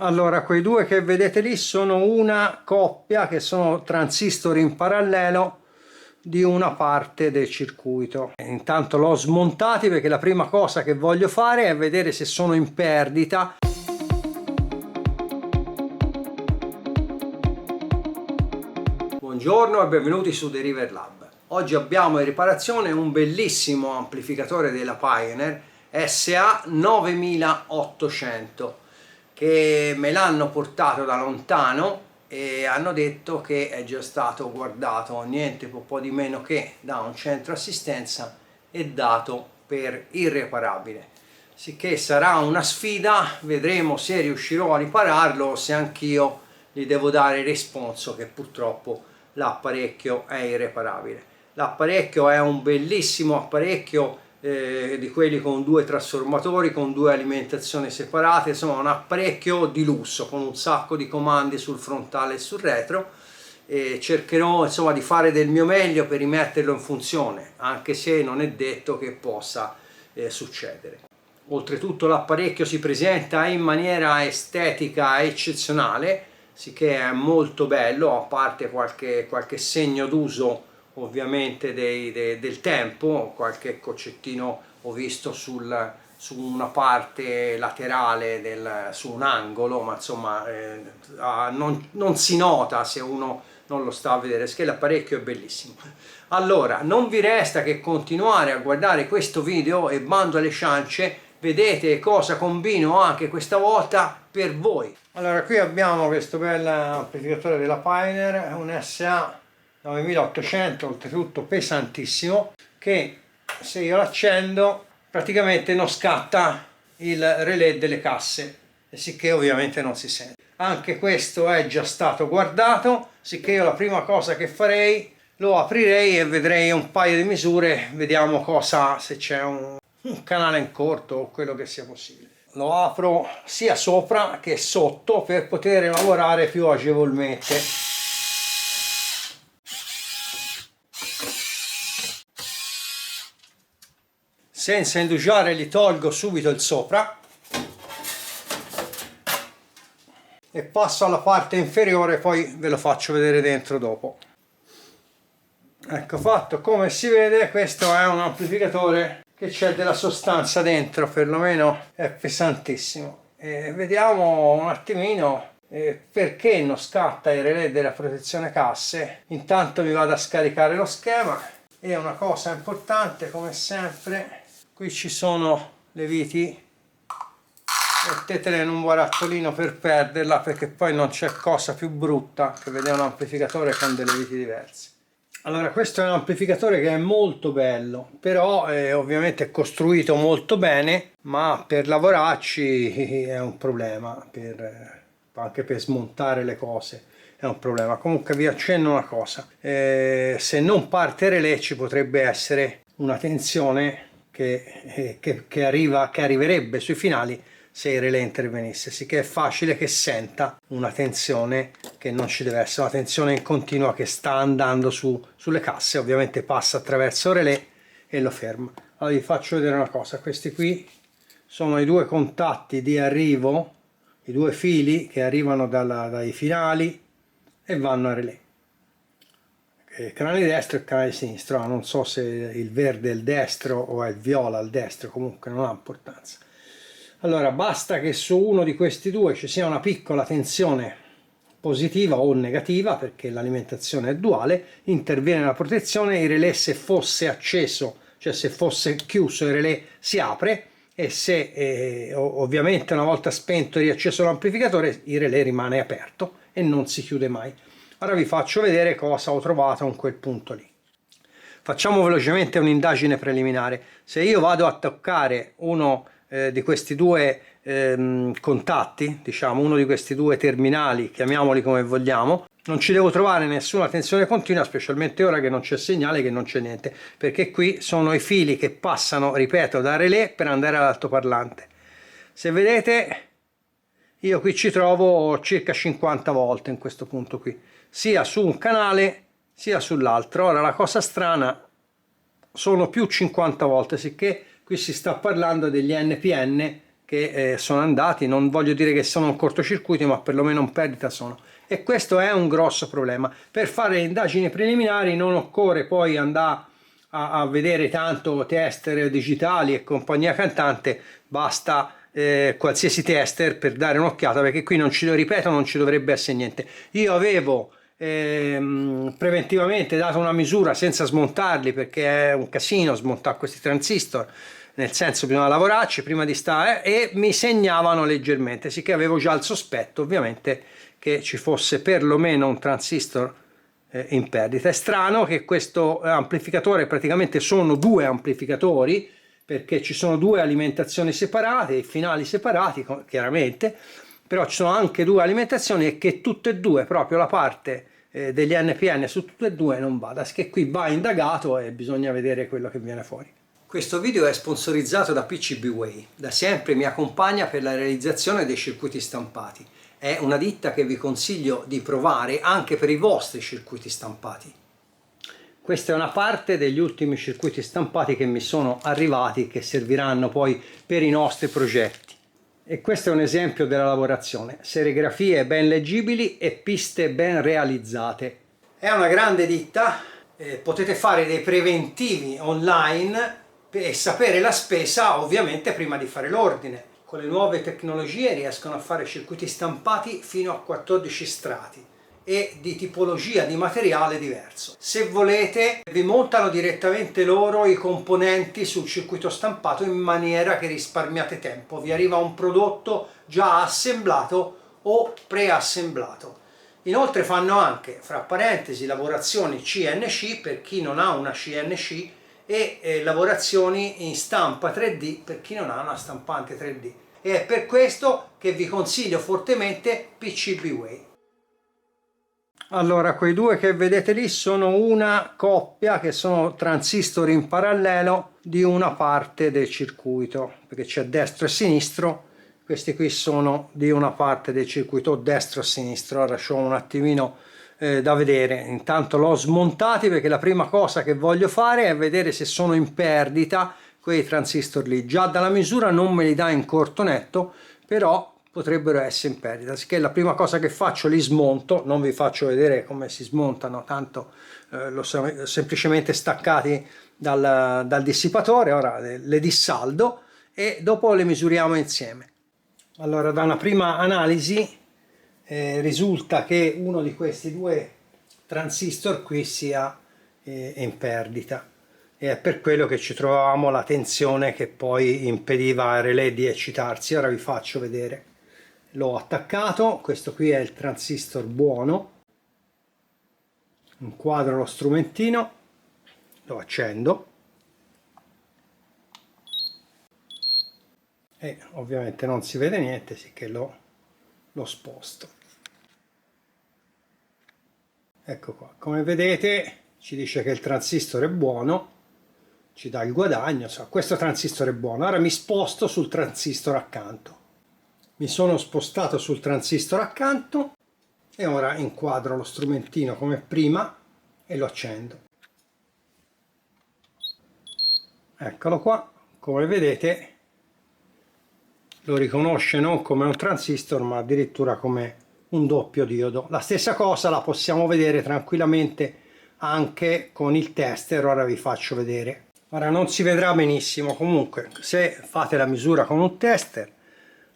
Allora, quei due che vedete lì sono una coppia che sono transistor in parallelo di una parte del circuito. Intanto l'ho smontati perché la prima cosa che voglio fare è vedere se sono in perdita. Buongiorno e benvenuti su The River Lab. Oggi abbiamo in riparazione un bellissimo amplificatore della Pioneer SA 9800 che me l'hanno portato da lontano e hanno detto che è già stato guardato niente po' di meno che da un centro assistenza e dato per irreparabile. Sicché sarà una sfida, vedremo se riuscirò a ripararlo o se anch'io gli devo dare il responso che purtroppo l'apparecchio è irreparabile. L'apparecchio è un bellissimo apparecchio di quelli con due trasformatori, con due alimentazioni separate, insomma un apparecchio di lusso con un sacco di comandi sul frontale e sul retro. E cercherò insomma di fare del mio meglio per rimetterlo in funzione, anche se non è detto che possa succedere. Oltretutto l'apparecchio si presenta in maniera estetica eccezionale, sicché è molto bello, a parte qualche segno d'uso ovviamente del tempo, qualche coccettino ho visto su una parte laterale, su un angolo, ma insomma non si nota se uno non lo sta a vedere, perché l'apparecchio è bellissimo. Allora, non vi resta che continuare a guardare questo video e bando alle ciance, vedete cosa combino anche questa volta per voi. Allora, qui abbiamo questo bel amplificatore della Pioneer, un SA 9800, oltretutto pesantissimo, che se io l'accendo praticamente non scatta il relè delle casse, e sicché ovviamente non si sente. Anche questo è già stato guardato, sicché io la prima cosa che farei, lo aprirei e vedrei un paio di misure, vediamo se c'è un canale in corto o quello che sia possibile. Lo apro sia sopra che sotto per poter lavorare più agevolmente. Senza indugiare gli tolgo subito il sopra e passo alla parte inferiore, poi ve lo faccio vedere dentro dopo. Ecco fatto, come si vede questo è un amplificatore che c'è della sostanza dentro, perlomeno è pesantissimo. E vediamo un attimino perché non scatta il relè della protezione casse. Intanto mi vado a scaricare lo schema e una cosa importante come sempre, qui ci sono le viti, mettetele in un barattolino per perderla, perché poi non c'è cosa più brutta che vedere un amplificatore con delle viti diverse. Allora, questo è un amplificatore che è molto bello, però ovviamente è costruito molto bene, ma per lavorarci è un problema, anche per smontare le cose è un problema. Comunque vi accenno una cosa, se non parte il relè ci potrebbe essere una tensione che arriverebbe sui finali se il relè intervenisse, sicché è facile che senta una tensione che non ci deve essere, una tensione in continua che sta andando sulle casse, ovviamente passa attraverso il relè e lo ferma. Allora vi faccio vedere una cosa, questi qui sono i due contatti di arrivo, i due fili che arrivano dai finali e vanno al relè. Il canale destro e il canale sinistro, non so se il verde è il destro o è il viola il destro, comunque non ha importanza. Allora basta che su uno di questi due ci sia una piccola tensione positiva o negativa, perché l'alimentazione è duale, interviene la protezione, il relè se fosse acceso, cioè se fosse chiuso il relè si apre, e se ovviamente una volta spento e riacceso l'amplificatore il relè rimane aperto e non si chiude mai. Ora vi faccio vedere cosa ho trovato in quel punto lì. Facciamo velocemente un'indagine preliminare. Se io vado a toccare uno di questi due contatti, diciamo uno di questi due terminali, chiamiamoli come vogliamo, non ci devo trovare nessuna tensione continua, specialmente ora che non c'è segnale, che non c'è niente, perché qui sono i fili che passano, ripeto, da relè per andare all'altoparlante. Se vedete, io qui ci trovo circa 50 volte in questo punto qui, sia su un canale sia sull'altro. Ora la cosa strana, sono più 50 volte, sicché qui si sta parlando degli NPN che sono andati, non voglio dire che sono un cortocircuito, ma perlomeno in perdita sono. E questo è un grosso problema. Per fare le indagini preliminari non occorre poi andare a vedere tanto tester digitali e compagnia cantante, basta qualsiasi tester per dare un'occhiata, perché qui non ci, ripeto, non ci dovrebbe essere niente. Io avevo preventivamente dato una misura senza smontarli, perché è un casino smontare questi transistor, nel senso bisogna lavorarci prima di stare, e mi segnavano leggermente, sicché avevo già il sospetto ovviamente che ci fosse perlomeno un transistor in perdita. È strano che questo amplificatore, praticamente sono due amplificatori, perché ci sono due alimentazioni separate, i finali separati chiaramente, però ci sono anche due alimentazioni, e che tutte e due, proprio la parte degli NPN su tutte e due non vada, che qui va indagato e bisogna vedere quello che viene fuori. Questo video è sponsorizzato da PCBWay, da sempre mi accompagna per la realizzazione dei circuiti stampati. È una ditta che vi consiglio di provare anche per i vostri circuiti stampati. Questa è una parte degli ultimi circuiti stampati che mi sono arrivati, che serviranno poi per i nostri progetti. E questo è un esempio della lavorazione: serigrafie ben leggibili e piste ben realizzate. È una grande ditta, potete fare dei preventivi online e sapere la spesa ovviamente prima di fare l'ordine. Con le nuove tecnologie riescono a fare circuiti stampati fino a 14 strati e di tipologia di materiale diverso. Se volete vi montano direttamente loro i componenti sul circuito stampato, in maniera che risparmiate tempo. Vi arriva un prodotto già assemblato o preassemblato. Inoltre fanno anche, fra parentesi, lavorazioni CNC per chi non ha una CNC e lavorazioni in stampa 3D per chi non ha una stampante 3D. E è per questo che vi consiglio fortemente PCBWay. Allora, quei due che vedete lì sono una coppia, che sono transistor in parallelo di una parte del circuito, perché c'è destro e sinistro. Questi qui sono di una parte del circuito destro e sinistro. Ora c'ho un attimino da vedere. Intanto l'ho smontati, perché la prima cosa che voglio fare è vedere se sono in perdita quei transistor lì. Già dalla misura non me li dà in corto netto, però potrebbero essere in perdita, sicché la prima cosa che faccio, li smonto. Non vi faccio vedere come si smontano, tanto lo sono semplicemente staccati dal dissipatore. Ora le dissaldo e dopo le misuriamo insieme. Allora, da una prima analisi risulta che uno di questi due transistor qui sia in perdita, e è per quello che ci trovavamo la tensione che poi impediva al relè di eccitarsi. Ora vi faccio vedere. L'ho attaccato, questo qui è il transistor buono, inquadro lo strumentino, lo accendo e ovviamente non si vede niente, sicché lo sposto. Ecco qua, come vedete ci dice che il transistor è buono, ci dà il guadagno, questo transistor è buono. Ora mi sposto sul transistor accanto. Mi sono spostato sul transistor accanto e ora inquadro lo strumentino come prima e lo accendo. Eccolo qua, come vedete lo riconosce non come un transistor, ma addirittura come un doppio diodo. La stessa cosa la possiamo vedere tranquillamente anche con il tester. Ora vi faccio vedere. Ora non si vedrà benissimo, comunque se fate la misura con un tester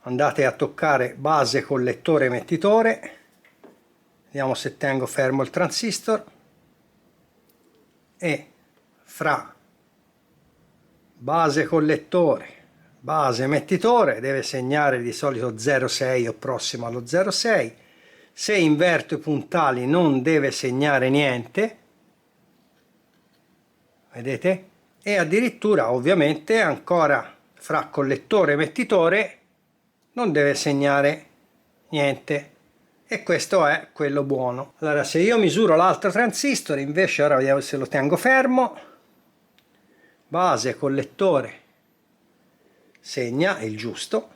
andate a toccare base, collettore, emettitore. Vediamo se tengo fermo il transistor, e fra base, collettore, base, emettitore deve segnare di solito 0,6 o prossimo allo 0,6. Se inverto i puntali non deve segnare niente, vedete? E addirittura ovviamente ancora fra collettore e emettitore non deve segnare niente, e questo è quello buono. Allora, se io misuro l'altro transistor invece, ora vediamo se lo tengo fermo, base, collettore segna il giusto,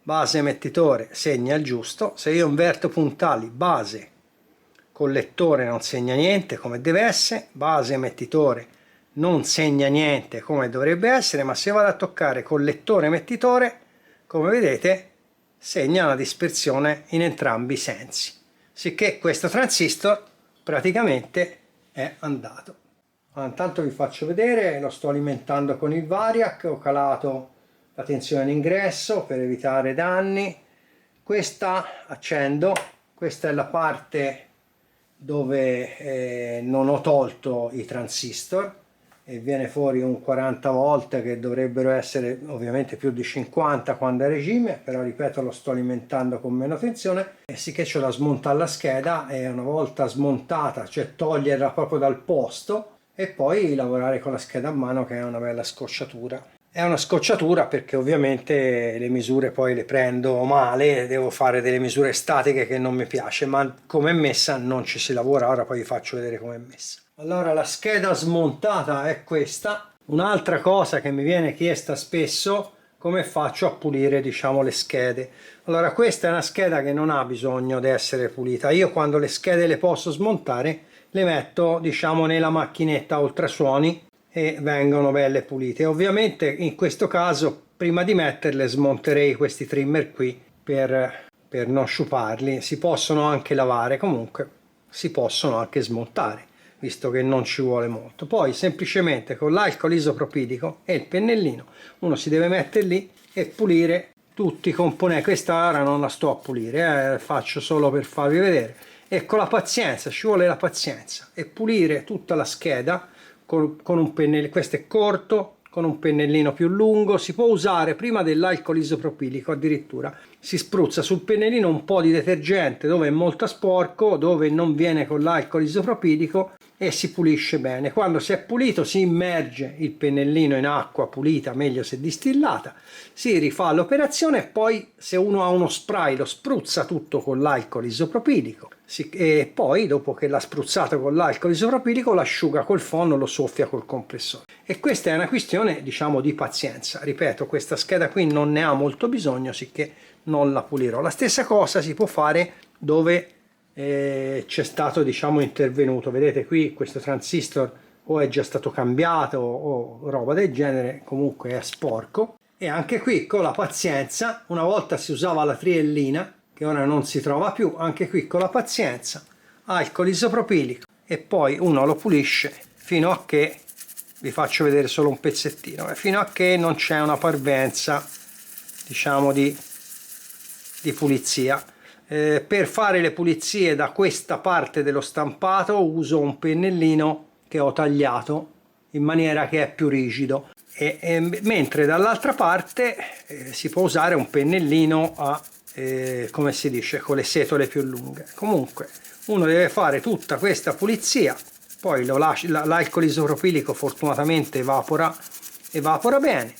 base, emettitore segna il giusto. Se io inverto puntali, base, collettore non segna niente come deve essere, base, emettitore non segna niente come dovrebbe essere, ma se vado a toccare collettore, emettitore, come vedete segna una dispersione in entrambi i sensi, sicché questo transistor praticamente è andato. Intanto vi faccio vedere, lo sto alimentando con il Variac, ho calato la tensione d'ingresso per evitare danni. Questa accendo, questa è la parte dove non ho tolto i transistor e viene fuori un 40 volt che dovrebbero essere ovviamente più di 50 quando è a regime, però ripeto lo sto alimentando con meno tensione, e sì che c'ho da smontare la scheda e una volta smontata, cioè toglierla proprio dal posto e poi lavorare con la scheda a mano, che è una bella scocciatura. È una scocciatura perché ovviamente le misure poi le prendo male, devo fare delle misure statiche che non mi piace, ma come è messa non ci si lavora. Ora poi vi faccio vedere come è messa. Allora la scheda smontata è questa. Un'altra cosa che mi viene chiesta spesso, come faccio a pulire diciamo le schede. Allora questa è una scheda che non ha bisogno di essere pulita. Io quando le schede le posso smontare le metto diciamo nella macchinetta ultrasuoni e vengono belle pulite. Ovviamente in questo caso prima di metterle smonterei questi trimmer qui per non sciuparli. Si possono anche lavare, comunque si possono anche smontare visto che non ci vuole molto. Poi semplicemente con l'alcol isopropilico e il pennellino uno si deve mettere lì e pulire tutti i componenti. Questa ora non la sto a pulire, faccio solo per farvi vedere, e con la pazienza, ci vuole la pazienza, e pulire tutta la scheda con un pennellino. Questo è corto, con un pennellino più lungo. Si può usare prima dell'alcol isopropilico, addirittura si spruzza sul pennellino un po' di detergente dove è molto sporco, dove non viene con l'alcol isopropilico, e si pulisce bene. Quando si è pulito si immerge il pennellino in acqua pulita, meglio se distillata, si rifà l'operazione e poi se uno ha uno spray lo spruzza tutto con l'alcol isopropilico e poi dopo che l'ha spruzzato con l'alcol isopropilico l'asciuga col fono, lo soffia col compressore. E questa è una questione diciamo di pazienza. Ripeto, questa scheda qui non ne ha molto bisogno, sicché non la pulirò. La stessa cosa si può fare dove c'è stato diciamo intervenuto. Vedete qui questo transistor o è già stato cambiato o roba del genere, comunque è sporco. E anche qui con la pazienza, una volta si usava la triellina che ora non si trova più, anche qui con la pazienza, alcol isopropilico e poi uno lo pulisce fino a che, vi faccio vedere solo un pezzettino, fino a che non c'è una parvenza diciamo di pulizia. Per fare le pulizie da questa parte dello stampato uso un pennellino che ho tagliato in maniera che è più rigido, mentre dall'altra parte si può usare un pennellino a come si dice, con le setole più lunghe. Comunque uno deve fare tutta questa pulizia, poi l'alcol isopropilico fortunatamente evapora bene,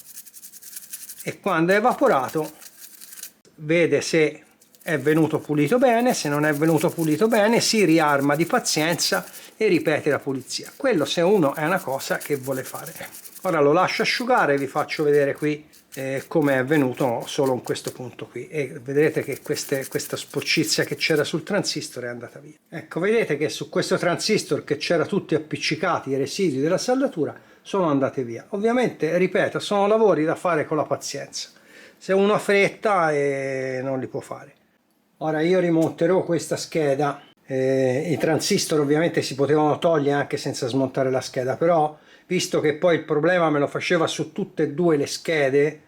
e quando è evaporato vede se è venuto pulito bene. Se non è venuto pulito bene si riarma di pazienza e ripete la pulizia. Quello se uno è una cosa che vuole fare. Ora lo lascio asciugare e vi faccio vedere qui come è venuto solo in questo punto qui, e vedrete che questa sporcizia che c'era sul transistor è andata via. Ecco, vedete che su questo transistor che c'era tutti appiccicati i residui della saldatura sono andate via. Ovviamente, ripeto, sono lavori da fare con la pazienza. Se uno ha fretta non li può fare. Ora io rimonterò questa scheda. I transistor ovviamente si potevano togliere anche senza smontare la scheda, però visto che poi il problema me lo faceva su tutte e due le schede,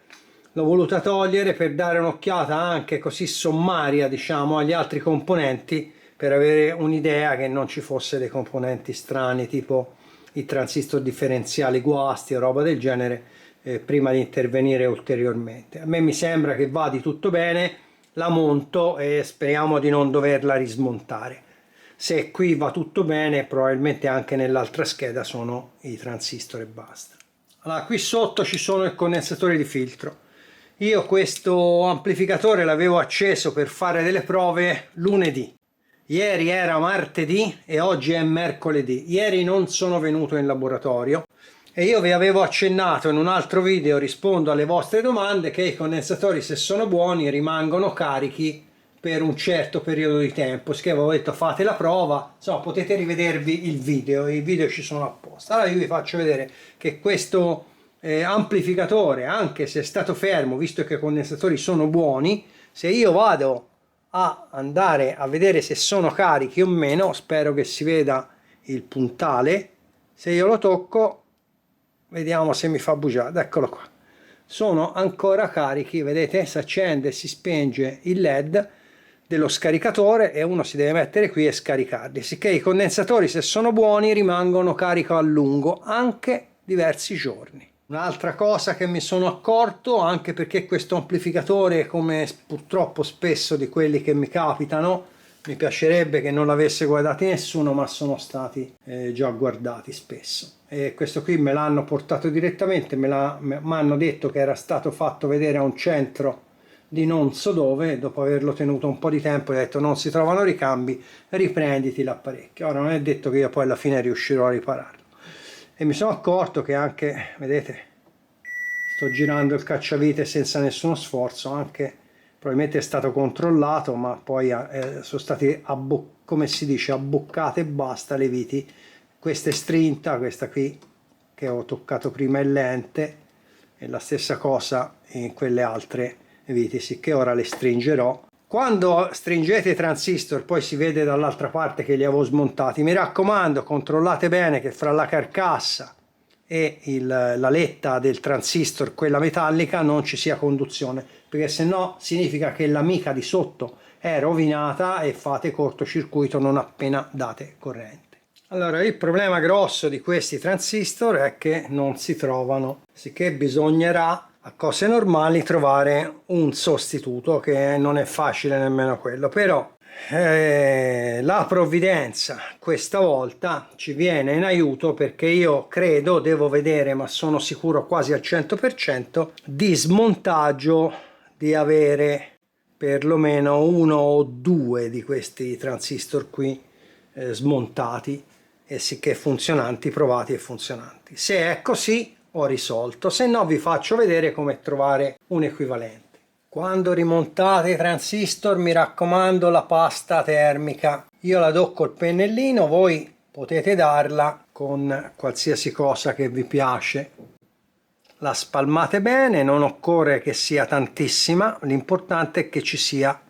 l'ho voluta togliere per dare un'occhiata anche così sommaria diciamo agli altri componenti, per avere un'idea che non ci fosse dei componenti strani tipo i transistor differenziali guasti o roba del genere, prima di intervenire ulteriormente. A me mi sembra che vada tutto bene, la monto e speriamo di non doverla rismontare. Se qui va tutto bene, probabilmente anche nell'altra scheda sono i transistor e basta. Allora, qui sotto ci sono il condensatore di filtro. Io questo amplificatore l'avevo acceso per fare delle prove lunedì. Ieri era martedì e oggi è mercoledì. Ieri non sono venuto in laboratorio e io vi avevo accennato in un altro video, rispondo alle vostre domande, che i condensatori, se sono buoni, rimangono carichi per un certo periodo di tempo. Che avevo detto fate la prova, insomma potete rivedervi il video, i video ci sono apposta. Allora io vi faccio vedere che questo amplificatore, anche se è stato fermo, visto che i condensatori sono buoni, se io vado a andare a vedere se sono carichi o meno, spero che si veda il puntale, se io lo tocco vediamo se mi fa bugiare, eccolo qua, sono ancora carichi, vedete, si accende e si spenge il LED dello scaricatore e uno si deve mettere qui e scaricarli, sicché i condensatori, se sono buoni, rimangono carico a lungo, anche diversi giorni. Un'altra cosa che mi sono accorto, anche perché questo amplificatore, come purtroppo spesso di quelli che mi capitano, mi piacerebbe che non l'avesse guardati nessuno, ma sono stati già guardati spesso. E questo qui me l'hanno portato direttamente, mi hanno detto che era stato fatto vedere a un centro di non so dove, dopo averlo tenuto un po' di tempo, ho detto non si trovano ricambi, riprenditi l'apparecchio. Ora non è detto che io poi alla fine riuscirò a ripararlo. E mi sono accorto che anche, vedete, sto girando il cacciavite senza nessuno sforzo, anche probabilmente è stato controllato, ma poi sono stati come si dice, abboccate e basta le viti. Questa è strinta, questa qui che ho toccato prima è lente, e la stessa cosa in quelle altre viti, sicché ora le stringerò. Quando stringete i transistor, poi si vede dall'altra parte che li avevo smontati, mi raccomando, controllate bene che fra la carcassa e la letta del transistor, quella metallica, non ci sia conduzione, perché se no significa che l'amica di sotto è rovinata e fate cortocircuito non appena date corrente. Allora, il problema grosso di questi transistor è che non si trovano, sicché bisognerà a cose normali trovare un sostituto, che non è facile nemmeno quello, però la provvidenza questa volta ci viene in aiuto, perché io credo, devo vedere, ma sono sicuro quasi al 100% di smontaggio, di avere perlomeno uno o due di questi transistor qui smontati, e sicché funzionanti, provati e funzionanti. Se è così ho risolto, se no vi faccio vedere come trovare un equivalente. Quando rimontate i transistor, mi raccomando, la pasta termica io la do col pennellino, voi potete darla con qualsiasi cosa che vi piace. La spalmate bene, non occorre che sia tantissima, l'importante è che ci sia.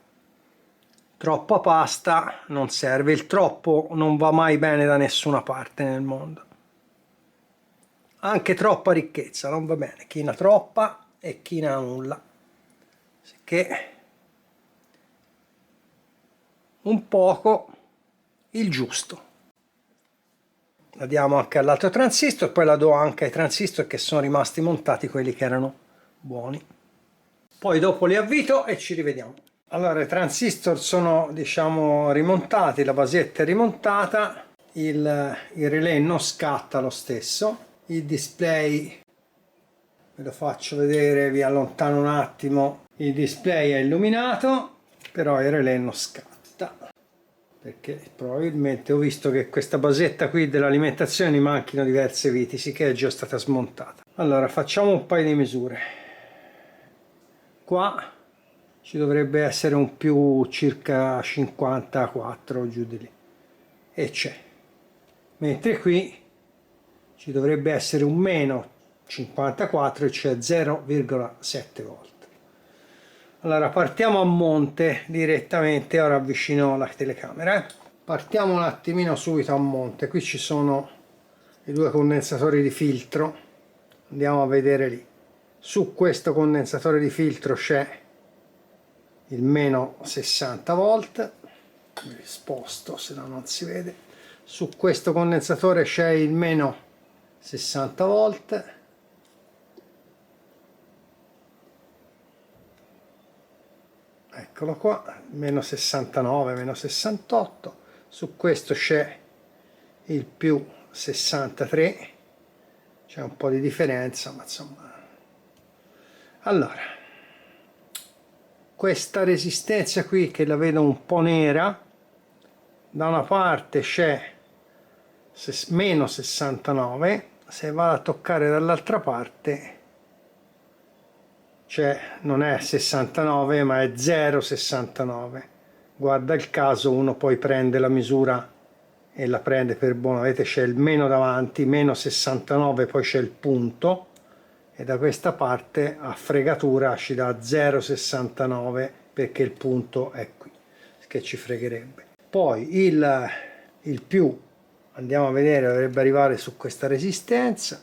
Troppa pasta non serve, il troppo non va mai bene da nessuna parte nel mondo. Anche troppa ricchezza non va bene, chi ne ha troppa e chi ne ha nulla. Che un poco il giusto. La diamo anche all'altro transistor, poi la do anche ai transistor che sono rimasti montati, quelli che erano buoni. Poi dopo li avvito e ci rivediamo. Allora, i transistor sono, diciamo, rimontati, la basetta è rimontata, il relay non scatta lo stesso, il display, ve lo faccio vedere, vi allontano un attimo, il display è illuminato, però il relay non scatta, perché probabilmente ho visto che questa basetta qui dell'alimentazione mi manchino diverse viti, sicché è già stata smontata. Allora, facciamo un paio di misure. Qua ci dovrebbe essere un più circa 54 giù di lì, e c'è, mentre qui ci dovrebbe essere un meno 54 e c'è 0,7 volt. Allora partiamo a monte direttamente, ora avvicino la telecamera. Partiamo un attimino subito a monte, qui ci sono i due condensatori di filtro, andiamo a vedere lì. Su questo condensatore di filtro c'è il meno 60 volt, mi sposto se no non si vede. Su questo condensatore c'è il meno 60 volt, eccolo qua, meno 69, meno 68. Su questo c'è il più 63, c'è un po' di differenza, ma insomma. Allora, questa resistenza qui, che la vedo un po' nera, da una parte c'è meno 69, se vado a toccare dall'altra parte c'è, non è 69 ma è 0,69. Guarda il caso, uno poi prende la misura e la prende per buona, vedete c'è il meno davanti, meno 69, poi c'è il punto e da questa parte a fregatura ci dà 0,69 perché il punto è qui, che ci fregherebbe. Poi il più, andiamo a vedere, dovrebbe arrivare su questa resistenza,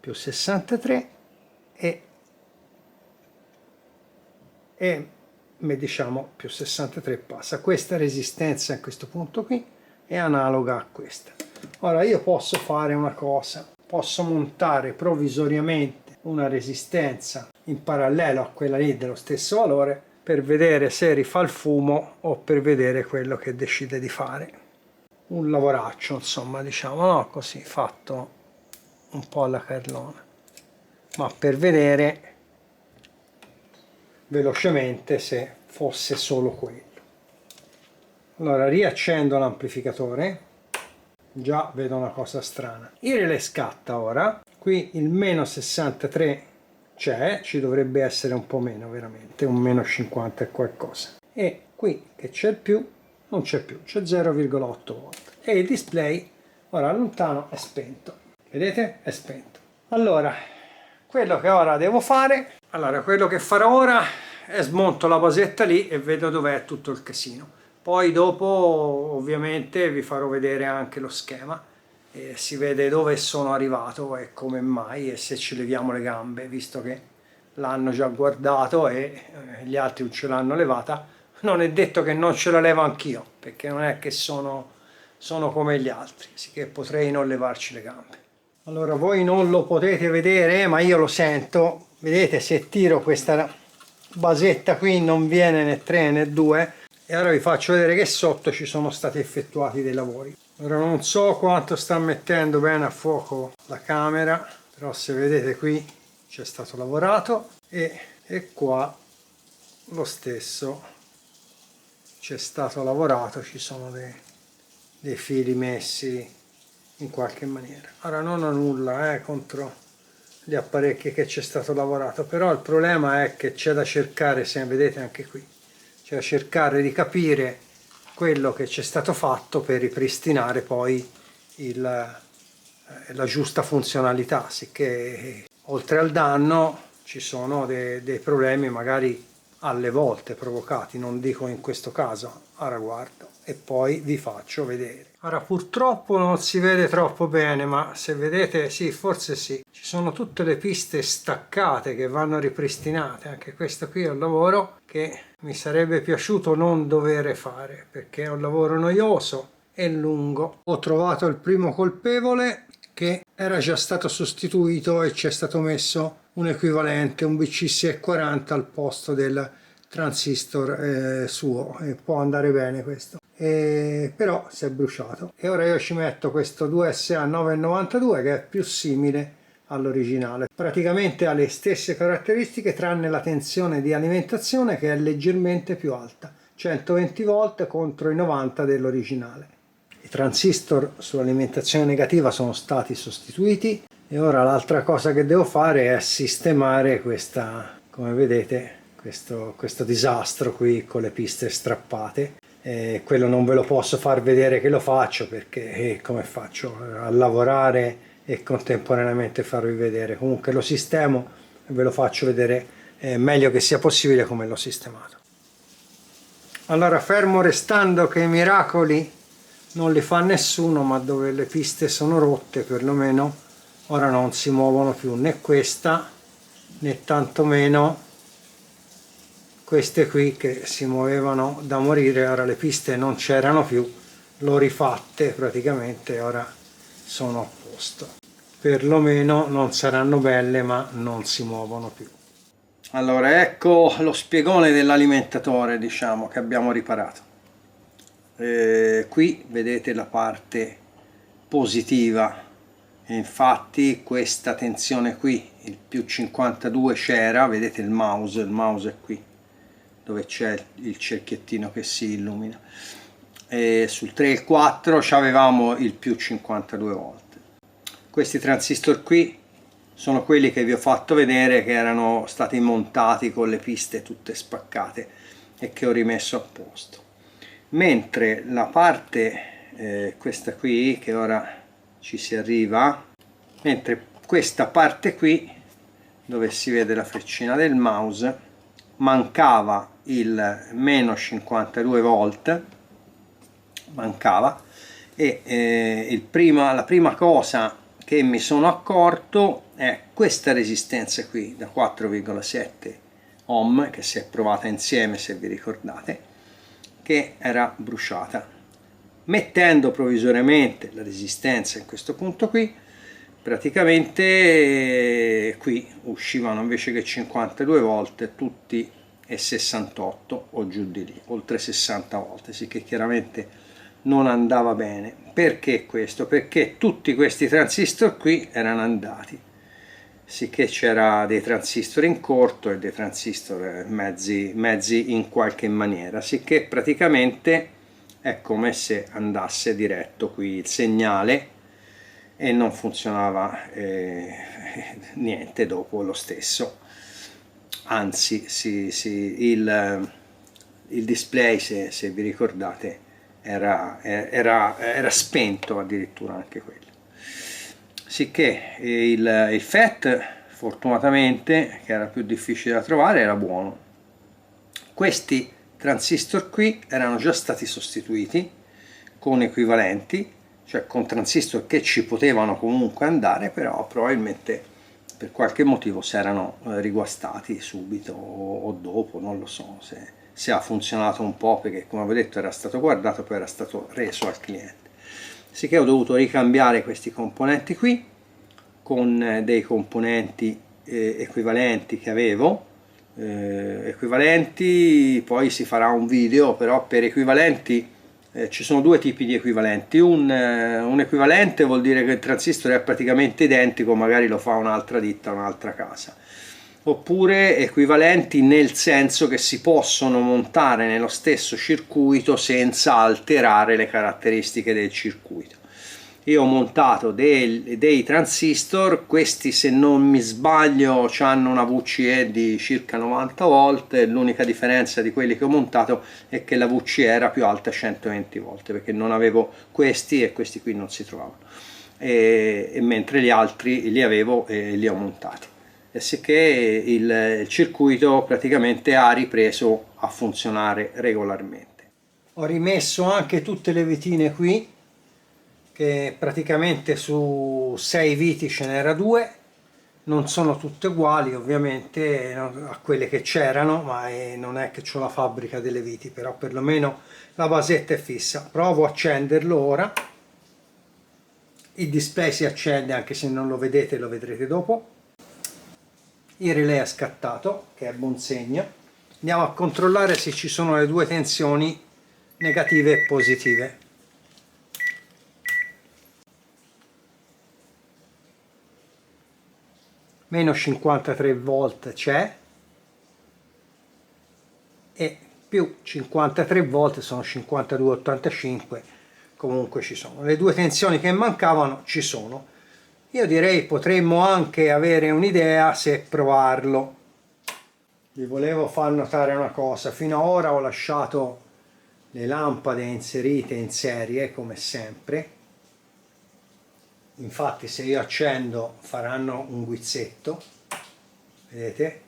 più 63, e diciamo più 63 passa. Questa resistenza a questo punto qui è analoga a questa. Ora io posso fare una cosa, posso montare provvisoriamente una resistenza in parallelo a quella lì dello stesso valore per vedere se rifà il fumo o per vedere quello che decide di fare. Un lavoraccio, insomma, diciamo, no? Così fatto un po' alla carlona, ma per vedere velocemente se fosse solo quello. Allora riaccendo l'amplificatore, già vedo una cosa strana. Il relè scatta ora, qui il meno 63 c'è, ci dovrebbe essere un po' meno veramente, un meno 50 e qualcosa. E qui che c'è il più, non c'è più, c'è 0,8 volt. E il display ora lontano è spento. Vedete? È spento. Allora, quello che ora devo fare, quello che farò ora è smonto la basetta lì e vedo dov'è tutto il casino. Poi dopo ovviamente vi farò vedere anche lo schema e si vede dove sono arrivato e come mai e se ci leviamo le gambe, visto che l'hanno già guardato e gli altri non ce l'hanno levata. Non è detto che non ce la levo anch'io, perché non è che sono come gli altri, sicché potrei non levarci le gambe. Allora voi non lo potete vedere, ma io lo sento. Vedete, se tiro questa basetta qui non viene né 3 né 2. E ora vi faccio vedere che sotto ci sono stati effettuati dei lavori. Ora non so quanto sta mettendo bene a fuoco la camera, però se vedete qui c'è stato lavorato e qua lo stesso c'è stato lavorato, ci sono dei fili messi in qualche maniera. Ora non ho nulla contro gli apparecchi che c'è stato lavorato, però il problema è che c'è da cercare, se vedete anche qui, c'è da cercare di capire quello che c'è stato fatto per ripristinare poi la giusta funzionalità, sicché oltre al danno ci sono dei problemi magari alle volte provocati, non dico in questo caso, a riguardo, e poi vi faccio vedere. Ora purtroppo non si vede troppo bene, ma se vedete, sì, forse sì, ci sono tutte le piste staccate che vanno ripristinate. Anche questo qui è un lavoro che mi sarebbe piaciuto non dover fare, perché è un lavoro noioso e lungo. Ho trovato il primo colpevole che era già stato sostituito e ci è stato messo un equivalente, un BCC40 al posto del transistor suo, e può andare bene questo. Però si è bruciato e ora io ci metto questo 2SA992 che è più simile all'originale, praticamente ha le stesse caratteristiche tranne la tensione di alimentazione che è leggermente più alta, 120 volt contro i 90 dell'originale. I transistor sull'alimentazione negativa sono stati sostituiti e ora l'altra cosa che devo fare è sistemare questa, come vedete, questo disastro qui con le piste strappate. Quello non ve lo posso far vedere che lo faccio perché come faccio a lavorare e contemporaneamente farvi vedere. Comunque lo sistemo e ve lo faccio vedere meglio che sia possibile come l'ho sistemato. Allora, fermo restando che i miracoli non li fa nessuno, ma dove le piste sono rotte perlomeno ora non si muovono più né questa né tantomeno queste qui che si muovevano da morire. Ora le piste non c'erano più, l'ho rifatte praticamente, ora sono a posto. Perlomeno non saranno belle, ma non si muovono più. Allora ecco lo spiegone dell'alimentatore, diciamo, che abbiamo riparato. Qui vedete la parte positiva e infatti questa tensione qui, il più 52 c'era, vedete il mouse è qui dove c'è il cerchiettino che si illumina, e sul 3 e il 4 avevamo il più 52 volt. Questi transistor qui sono quelli che vi ho fatto vedere che erano stati montati con le piste tutte spaccate e che ho rimesso a posto, mentre la parte questa qui che ora ci si arriva, mentre questa parte qui dove si vede la freccina del mouse mancava il meno 52 volt, mancava, e la prima cosa che mi sono accorto è questa resistenza qui da 4,7 ohm che si è provata insieme, se vi ricordate, che era bruciata. Mettendo provvisoriamente la resistenza in questo punto qui, praticamente qui uscivano invece che 52 volt tutti e 68 o giù di lì, oltre 60 volt, sì, che chiaramente non andava bene. Perché questo? Perché tutti questi transistor qui erano andati, sicché c'era dei transistor in corto e dei transistor mezzi in qualche maniera, sicché praticamente è come se andasse diretto qui il segnale e non funzionava niente dopo lo stesso. Anzi, il display, se vi ricordate, era spento addirittura anche quello. Sicché il FET, fortunatamente, che era più difficile da trovare, era buono. Questi transistor qui erano già stati sostituiti con equivalenti, cioè con transistor che ci potevano comunque andare, però probabilmente per qualche motivo si erano riguastati subito o dopo, non lo so se ha funzionato un po', perché come avevo detto era stato guardato, poi era stato reso al cliente. Sicché ho dovuto ricambiare questi componenti qui con dei componenti equivalenti che avevo, equivalenti, poi si farà un video, però per equivalenti ci sono due tipi di equivalenti. Un equivalente vuol dire che il transistor è praticamente identico, magari lo fa un'altra ditta, un'altra casa. Oppure equivalenti nel senso che si possono montare nello stesso circuito senza alterare le caratteristiche del circuito. Io ho montato dei transistor, questi se non mi sbaglio hanno una VCE di circa 90 volt, l'unica differenza di quelli che ho montato è che la VCE era più alta, 120 volt, perché non avevo questi e questi qui non si trovavano, mentre gli altri li avevo e li ho montati. E sicché il circuito praticamente ha ripreso a funzionare regolarmente. Ho rimesso anche tutte le vitine qui, che praticamente su 6 viti ce n'era 2, non sono tutte uguali ovviamente a quelle che c'erano, ma non è che ho la fabbrica delle viti, però perlomeno la basetta è fissa. Provo a accenderlo ora, il display si accende anche se non lo vedete, lo vedrete dopo. Il relay è scattato, che è buon segno. Andiamo a controllare se ci sono le due tensioni negative e positive. Meno 53 volt c'è e più 53 volt sono 52,85, comunque ci sono. Le due tensioni che mancavano ci sono. Io direi potremmo anche avere un'idea se provarlo. Vi volevo far notare una cosa: fino ad ora ho lasciato le lampade inserite in serie come sempre, infatti se io accendo faranno un guizzetto, vedete?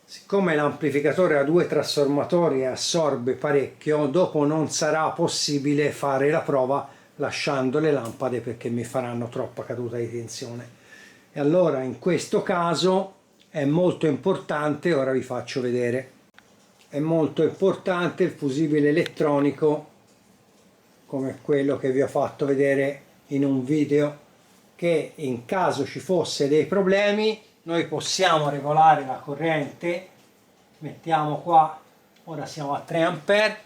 Siccome l'amplificatore ha due trasformatori e assorbe parecchio, dopo non sarà possibile fare la prova lasciando le lampade, perché mi faranno troppa caduta di tensione. E allora in questo caso è molto importante, ora vi faccio vedere, è molto importante il fusibile elettronico come quello che vi ho fatto vedere in un video, che in caso ci fosse dei problemi noi possiamo regolare la corrente. Mettiamo qua, ora siamo a 3 ampere,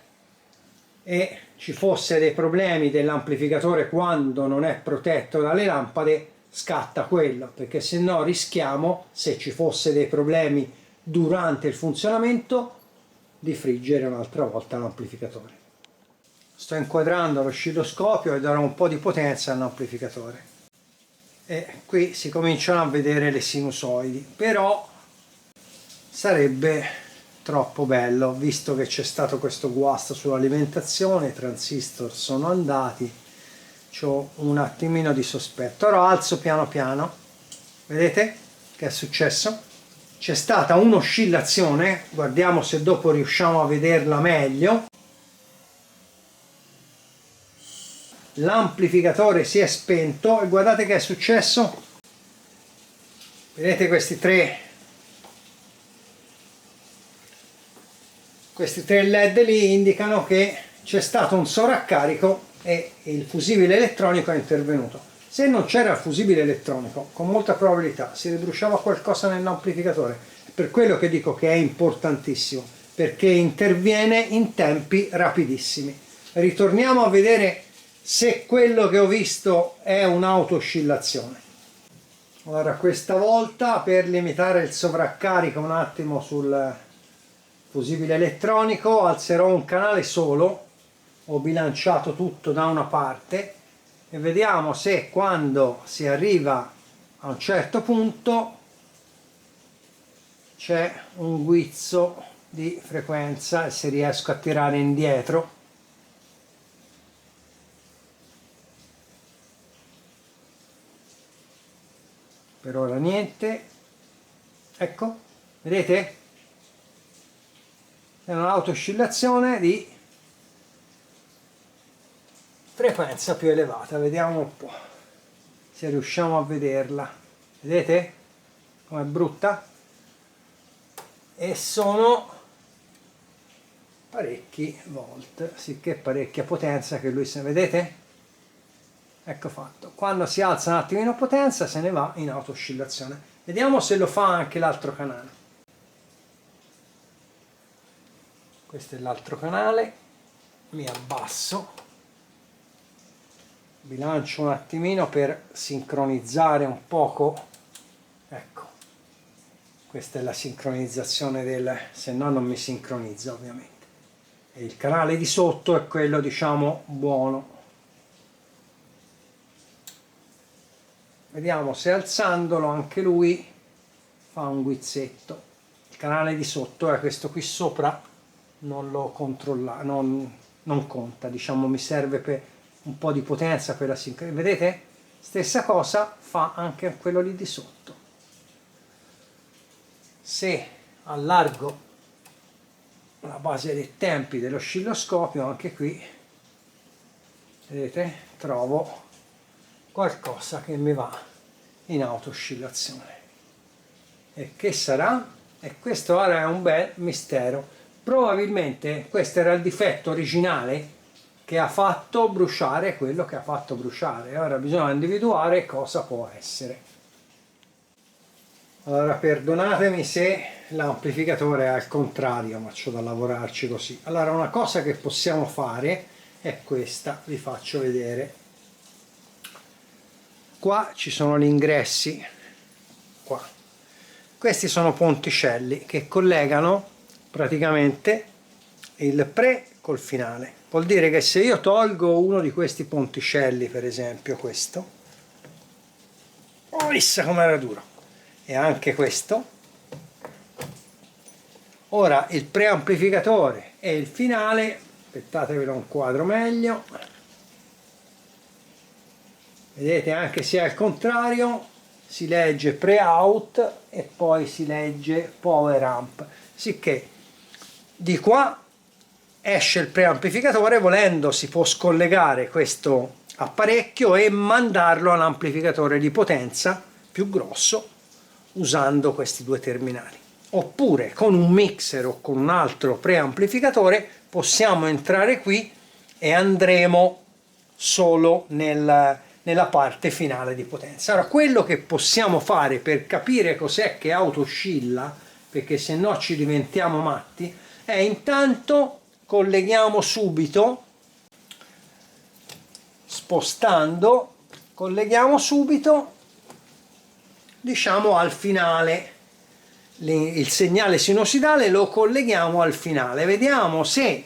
e ci fosse dei problemi dell'amplificatore quando non è protetto dalle lampade, scatta quello, perché se no rischiamo, se ci fosse dei problemi durante il funzionamento, di friggere un'altra volta l'amplificatore. Sto inquadrando l'oscilloscopio e darò un po' di potenza all'amplificatore e qui si cominciano a vedere le sinusoidi, però sarebbe troppo bello, visto che c'è stato questo guasto sull'alimentazione, i transistor sono andati, c'ho un attimino di sospetto. Ora alzo piano piano Vedete che è successo? C'è stata un'oscillazione, guardiamo se dopo riusciamo a vederla meglio. L'amplificatore si è spento e guardate che è successo. Vedete questi tre LED lì indicano che c'è stato un sovraccarico e il fusibile elettronico è intervenuto. Se non c'era il fusibile elettronico, con molta probabilità si ribruciava qualcosa nell'amplificatore. È per quello che dico che è importantissimo, perché interviene in tempi rapidissimi. Ritorniamo a vedere se quello che ho visto è un'auto-oscillazione. Allora, questa volta, per limitare il sovraccarico un attimo sul fusibile elettronico, alzerò un canale solo, ho bilanciato tutto da una parte e vediamo se quando si arriva a un certo punto c'è un guizzo di frequenza e se riesco a tirare indietro. Per ora niente. Ecco, vedete? È un'auto-oscillazione di frequenza più elevata. Vediamo un po' se riusciamo a vederla. Vedete com'è brutta? E sono parecchi volt, sicché parecchia potenza che lui se vedete? Ecco fatto. Quando si alza un attimino potenza se ne va in auto-oscillazione. Vediamo se lo fa anche l'altro canale. Questo è l'altro canale. Mi abbasso. Bilancio un attimino per sincronizzare un poco. Ecco. Questa è la sincronizzazione del... se no non mi sincronizza ovviamente. E il canale di sotto è quello, diciamo, buono. Vediamo se alzandolo anche lui fa un guizzetto. Il canale di sotto è questo qui sopra, non lo controlla, non conta, diciamo, mi serve per un po' di potenza per la sincronizzazione. Vedete? Stessa cosa fa anche quello lì di sotto. Se allargo la base dei tempi dell'oscilloscopio, anche qui, vedete, trovo qualcosa che mi va in auto-oscillazione. E che sarà? E questo ora è un bel mistero. Probabilmente questo era il difetto originale che ha fatto bruciare quello che ha fatto bruciare. Ora bisogna individuare cosa può essere. Allora, perdonatemi se l'amplificatore è al contrario, ma c'ho da lavorarci così. Allora, una cosa che possiamo fare è questa, vi faccio vedere. Qua ci sono gli ingressi, qua. Questi sono ponticelli che collegano praticamente il pre col finale. Vuol dire che se io tolgo uno di questi ponticelli, per esempio questo, oh, chissà com'era duro, e anche questo, ora il preamplificatore e il finale, aspettate ve lo inquadro meglio, vedete, anche se è al contrario si legge pre-out e poi si legge power amp, sicché di qua esce il preamplificatore, volendo si può scollegare questo apparecchio e mandarlo all'amplificatore di potenza più grosso usando questi due terminali. Oppure con un mixer o con un altro preamplificatore possiamo entrare qui e andremo solo nella parte finale di potenza. Ora, quello che possiamo fare per capire cos'è che auto-oscilla, perché se no ci diventiamo matti, è intanto colleghiamo subito, spostando, colleghiamo subito, diciamo, al finale. Il segnale sinusoidale lo colleghiamo al finale, vediamo se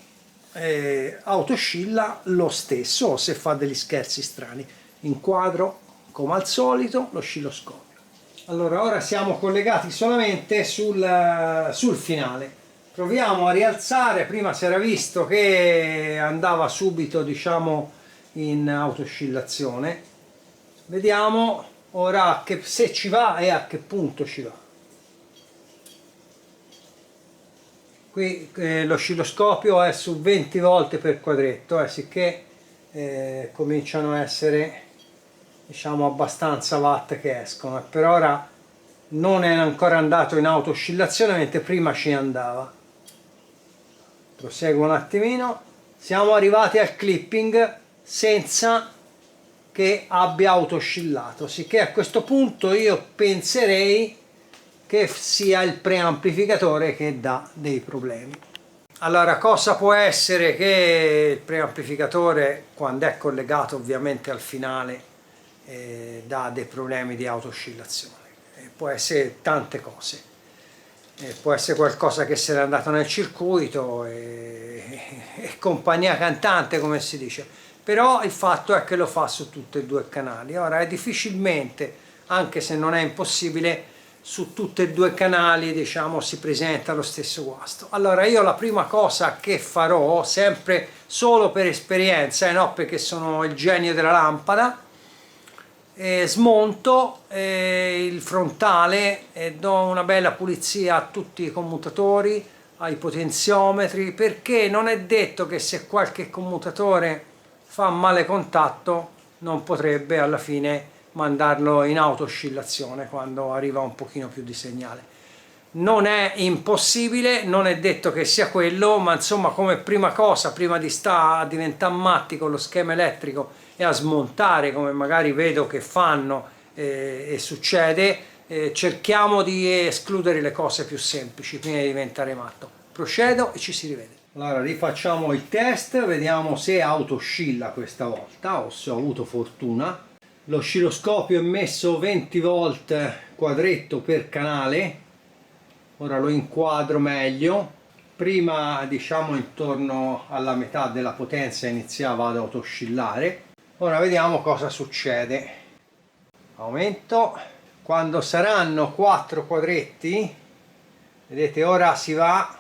auto-oscilla lo stesso o se fa degli scherzi strani. Inquadro come al solito l'oscilloscopio. Allora, ora siamo collegati solamente sul finale. Proviamo a rialzare. Prima si era visto che andava subito, diciamo, in auto-oscillazione. Vediamo Ora se ci va e a che punto ci va. Qui l'oscilloscopio è su 20 volte per quadretto, sicché cominciano a essere, diciamo, abbastanza watt che escono. Per ora non è ancora andato in auto-oscillazione, mentre prima ci andava. Proseguo un attimino. Siamo arrivati al clipping senza che abbia auto-oscillato, sicché a questo punto io penserei che sia il preamplificatore che dà dei problemi. Allora, cosa può essere che il preamplificatore, quando è collegato ovviamente al finale, dà dei problemi di auto-oscillazione? Può essere tante cose. Può essere qualcosa che se n'è andato nel circuito e compagnia cantante, come si dice, però il fatto è che lo fa su tutti e due i canali. Ora è difficilmente, anche se non è impossibile, su tutti e due i canali, diciamo, si presenta lo stesso guasto. Allora io la prima cosa che farò, sempre solo per esperienza e non perché sono il genio della lampada, smonto il frontale e do una bella pulizia a tutti i commutatori, ai potenziometri, perché non è detto che se qualche commutatore fa male contatto non potrebbe alla fine mandarlo in auto-oscillazione quando arriva un pochino più di segnale. Non è impossibile, non è detto che sia quello, ma insomma, come prima cosa, prima di stare a diventare matti con lo schema elettrico e a smontare, come magari vedo che fanno e succede, cerchiamo di escludere le cose più semplici prima di diventare matto. Procedo e ci si rivede. Allora rifacciamo il test, vediamo se auto-oscilla questa volta o se ho avuto fortuna. L'oscilloscopio è messo 20 volt quadretto per canale. Ora lo inquadro meglio. Prima, diciamo, intorno alla metà della potenza iniziava ad autoscillare. Ora vediamo cosa succede. Aumento. Quando saranno 4 quadretti, vedete, ora si va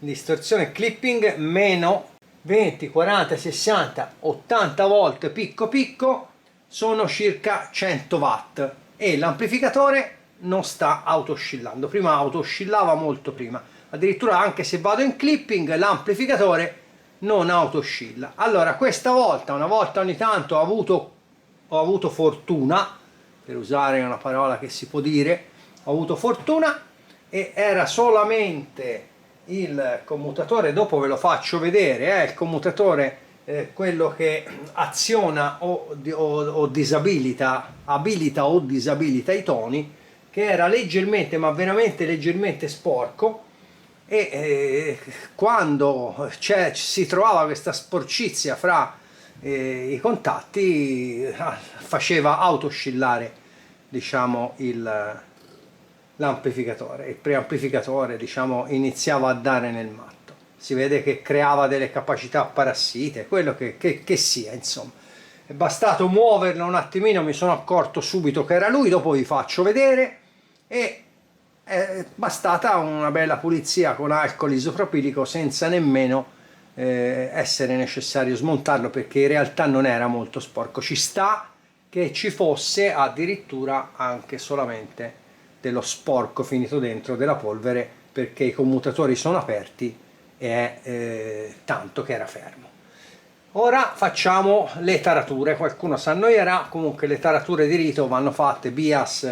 in distorsione clipping meno 20, 40, 60, 80 volt picco picco, sono circa 100 watt e l'amplificatore non sta auto-oscillando. Prima auto-oscillava molto prima, addirittura anche se vado in clipping l'amplificatore non auto-oscilla. Allora questa volta, una volta ogni tanto ho avuto fortuna, per usare una parola che si può dire, ho avuto fortuna, e era solamente il commutatore, dopo ve lo faccio vedere, il commutatore quello che aziona o disabilita, abilita o disabilita i toni, che era leggermente, ma veramente leggermente sporco, e quando si trovava questa sporcizia fra i contatti faceva auto-oscillare, diciamo, l'amplificatore, il preamplificatore, diciamo, iniziava a dare nel matto. Si vede che creava delle capacità parassite, quello che sia, insomma. È bastato muoverlo un attimino, mi sono accorto subito che era lui, dopo vi faccio vedere, e è bastata una bella pulizia con alcol isopropilico senza nemmeno essere necessario smontarlo, perché in realtà non era molto sporco. Ci sta che ci fosse addirittura anche solamente dello sporco finito dentro, della polvere, perché i commutatori sono aperti e è tanto che era fermo. Ora facciamo le tarature, qualcuno si annoierà, comunque le tarature di rito vanno fatte, bias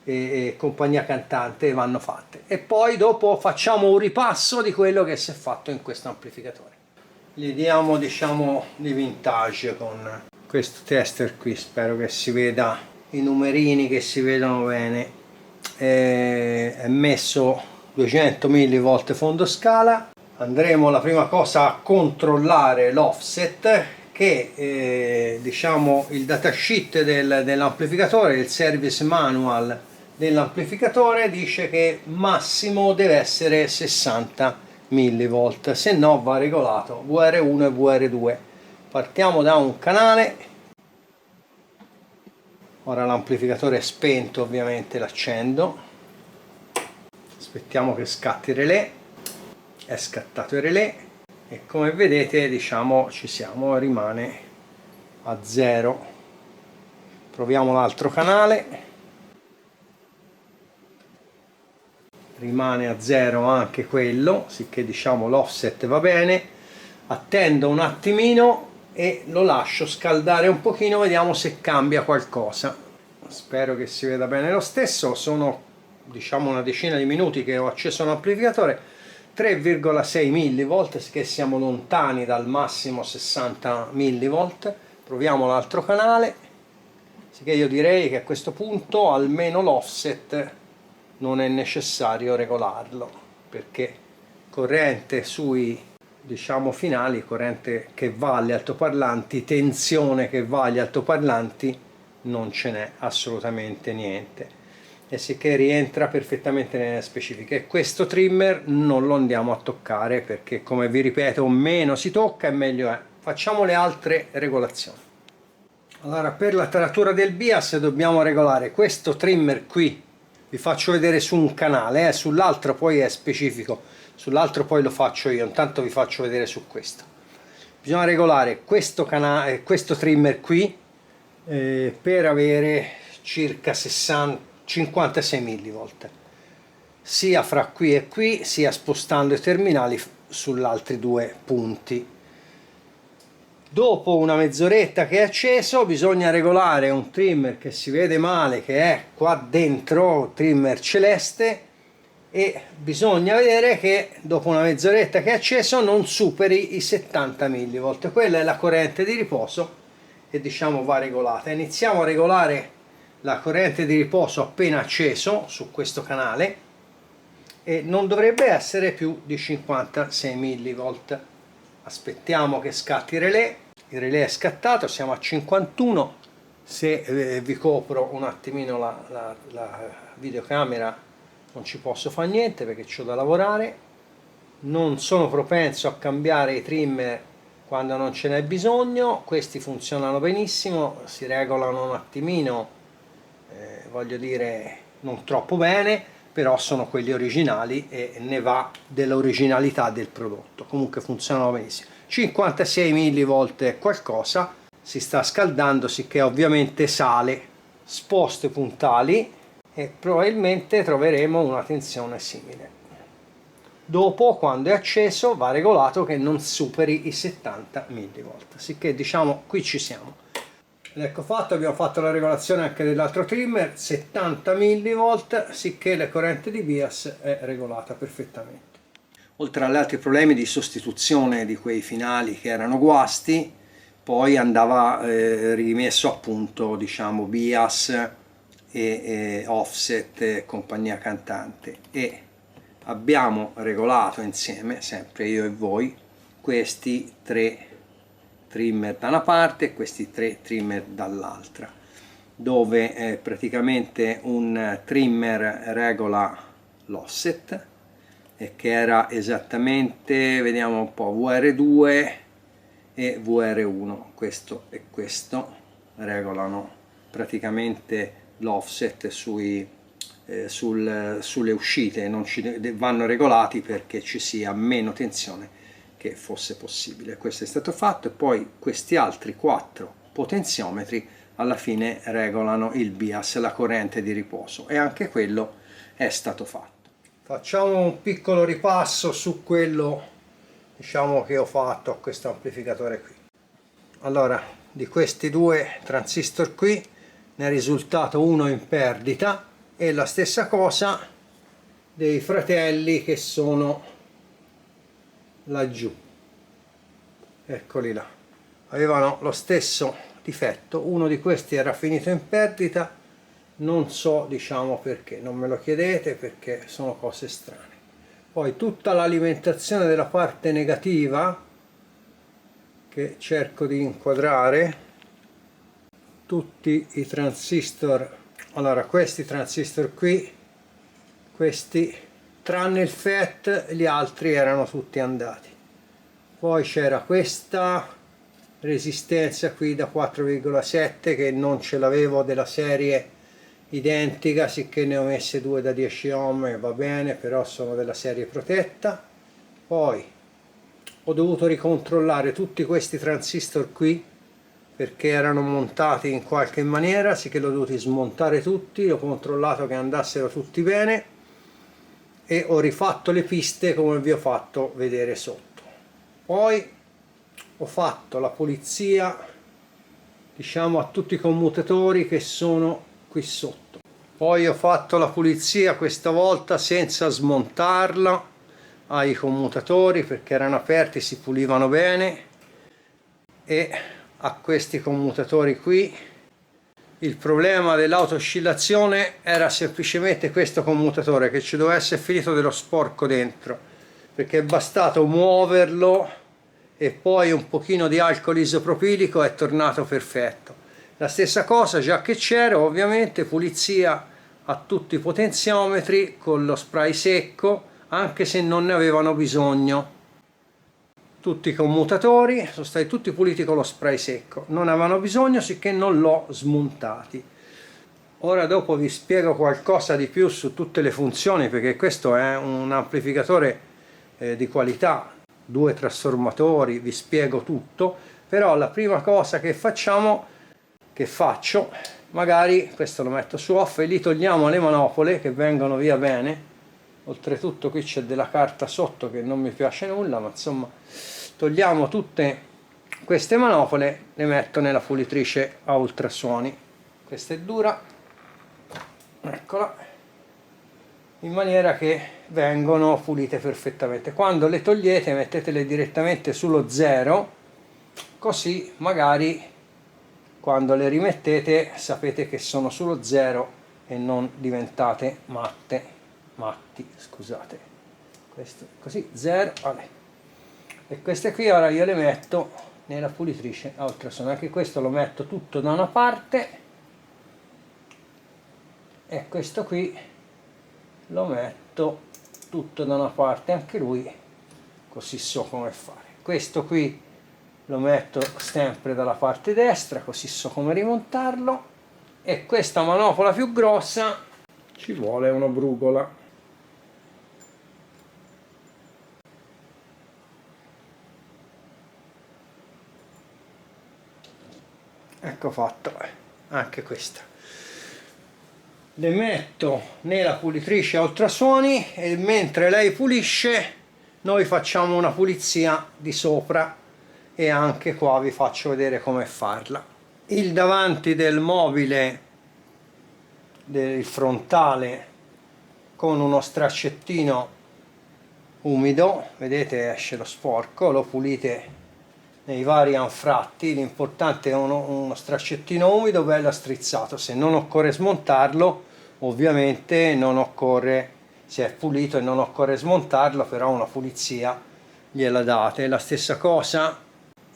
e compagnia cantante vanno fatte, e poi dopo facciamo un ripasso di quello che si è fatto in questo amplificatore. Gli diamo, diciamo, di vintage con questo tester qui, spero che si veda i numerini, che si vedano bene. È messo 200 mV fondo scala. Andremo la prima cosa a controllare l'offset, che diciamo il datasheet dell'amplificatore, il service manual dell'amplificatore dice che massimo deve essere 60 mV, se no va regolato VR1 e VR2. Partiamo da un canale. Ora l'amplificatore è spento, ovviamente l'accendo, aspettiamo che scatti il relè. È scattato il relè e come vedete, diciamo, ci siamo, rimane a 0 Proviamo l'altro canale, rimane a 0 anche quello, sicché diciamo l'offset va bene. Attendo un attimino e lo lascio scaldare un pochino, vediamo se cambia qualcosa. Spero che si veda bene lo stesso. Sono diciamo una decina di minuti che ho acceso l'amplificatore, 3,6 mV, che siamo lontani dal massimo 60 mV. Proviamo l'altro canale, sicché io direi che a questo punto almeno l'offset non è necessario regolarlo, perché corrente sui diciamo finali, corrente che va agli altoparlanti, tensione che va agli altoparlanti, non ce n'è assolutamente niente, e sicché rientra perfettamente nelle specifiche. E questo trimmer non lo andiamo a toccare, perché come vi ripeto, meno si tocca e meglio è. Facciamo le altre regolazioni. Allora, per la taratura del bias dobbiamo regolare questo trimmer qui, vi faccio vedere su un canale, sull'altro poi è specifico, sull'altro poi lo faccio io, intanto vi faccio vedere su questo. Bisogna regolare questo canale, questo trimmer qui, per avere circa 56 mV, sia fra qui e qui, sia spostando i terminali sugli altri due punti. Dopo una mezz'oretta che è acceso bisogna regolare un trimmer che si vede male, che è qua dentro, trimmer celeste, e bisogna vedere che dopo una mezz'oretta che è acceso non superi i 70 mV. Quella è la corrente di riposo e diciamo va regolata. Iniziamo a regolare la corrente di riposo appena acceso su questo canale e non dovrebbe essere più di 56 mV. Aspettiamo che scatti il relè è scattato, siamo a 51. Se vi copro un attimino la videocamera non ci posso fare niente perché c'ho da lavorare. Non sono propenso a cambiare i trimmer quando non ce n'è bisogno, questi funzionano benissimo, si regolano un attimino, voglio dire non troppo bene, però sono quelli originali e ne va dell'originalità del prodotto. Comunque funzionano benissimo. 56 mV è qualcosa, si sta scaldando, sicché ovviamente sale. Sposto i puntali e probabilmente troveremo una tensione simile. Dopo, quando è acceso, va regolato che non superi i 70 mV, sicché diciamo qui ci siamo. Ecco fatto, abbiamo fatto la regolazione anche dell'altro trimmer, 70 mV, sicché la corrente di bias è regolata perfettamente. Oltre agli altri problemi di sostituzione di quei finali che erano guasti, poi andava rimesso a punto, diciamo, bias e offset e compagnia cantante, e abbiamo regolato insieme, sempre io e voi, questi tre trimmer da una parte e questi tre trimmer dall'altra, dove praticamente un trimmer regola l'offset, e che era esattamente, vediamo un po', VR2 e VR1, questo e questo regolano praticamente l'offset sulle uscite, non vanno regolati perché ci sia meno tensione che fosse possibile. Questo è stato fatto, e poi questi altri 4 potenziometri alla fine regolano il bias, la corrente di riposo, e anche quello è stato fatto. Facciamo un piccolo ripasso su quello, diciamo, che ho fatto a questo amplificatore qui. Allora, di questi due transistor qui ne è risultato uno in perdita, e la stessa cosa dei fratelli che sono laggiù, eccoli là, avevano lo stesso difetto. Uno di questi era finito in perdita, non so, diciamo, perché, non me lo chiedete, perché sono cose strane. Poi tutta l'alimentazione della parte negativa, che cerco di inquadrare, tutti i transistor, allora questi transistor qui, questi tranne il FET, gli altri erano tutti andati. Poi c'era questa resistenza qui da 4,7 che non ce l'avevo della serie identica, sicché ne ho messe 2 da 10 ohm e va bene, però sono della serie protetta. Poi ho dovuto ricontrollare tutti questi transistor qui, perché erano montati in qualche maniera, sì che l'ho dovuti smontare tutti, ho controllato che andassero tutti bene e ho rifatto le piste come vi ho fatto vedere sotto. Poi ho fatto la pulizia, diciamo, a tutti i commutatori che sono qui sotto. Poi ho fatto la pulizia questa volta senza smontarla ai commutatori perché erano aperti, si pulivano bene, e a questi commutatori qui il problema dell'autoscillazione era semplicemente questo commutatore, che ci doveva essere finito dello sporco dentro, perché è bastato muoverlo e poi un pochino di alcol isopropilico è tornato perfetto. La stessa cosa, già che c'era, ovviamente pulizia a tutti i potenziometri con lo spray secco, anche se non ne avevano bisogno. Tutti i commutatori sono stati tutti puliti con lo spray secco, non avevano bisogno, sicché non l'ho smontati. Ora dopo vi spiego qualcosa di più su tutte le funzioni, perché questo è un amplificatore di qualità, 2 trasformatori, vi spiego tutto. Però la prima cosa che faccio, magari questo lo metto su off e li togliamo le manopole che vengono via bene. Oltretutto qui c'è della carta sotto che non mi piace nulla, ma insomma togliamo tutte queste manopole, le metto nella pulitrice a ultrasuoni. Questa è dura, eccola, in maniera che vengono pulite perfettamente. Quando le togliete mettetele direttamente sullo 0, così magari quando le rimettete sapete che sono sullo 0 e non diventate matti, scusate. Questo così, 0, vale. E queste qui ora io le metto nella pulitrice a ultrasuono. Anche questo lo metto tutto da una parte e questo qui lo metto tutto da una parte, anche lui, così so come fare. Questo qui lo metto sempre dalla parte destra, così so come rimontarlo. E questa manopola più grossa ci vuole una brugola. Ecco fatto anche questa. Le metto nella pulitrice a ultrasuoni e mentre lei pulisce noi facciamo una pulizia di sopra, e anche qua vi faccio vedere come farla. Il davanti del mobile, del frontale, con uno straccettino umido, vedete esce lo sporco, lo pulite nei vari anfratti. L'importante è uno straccettino umido bello strizzato. Se non occorre smontarlo, ovviamente non occorre, se è pulito e non occorre smontarlo, però una pulizia gliela date. La stessa cosa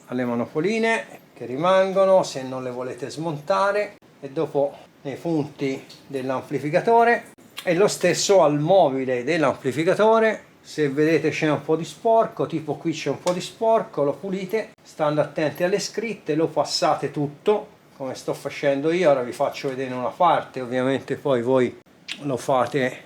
alle manopoline che rimangono se non le volete smontare, e dopo nei punti dell'amplificatore, e lo stesso al mobile dell'amplificatore. Se vedete c'è un po' di sporco, tipo qui c'è un po' di sporco, lo pulite, stando attenti alle scritte, lo passate tutto come sto facendo io. Ora vi faccio vedere una parte, ovviamente poi voi lo fate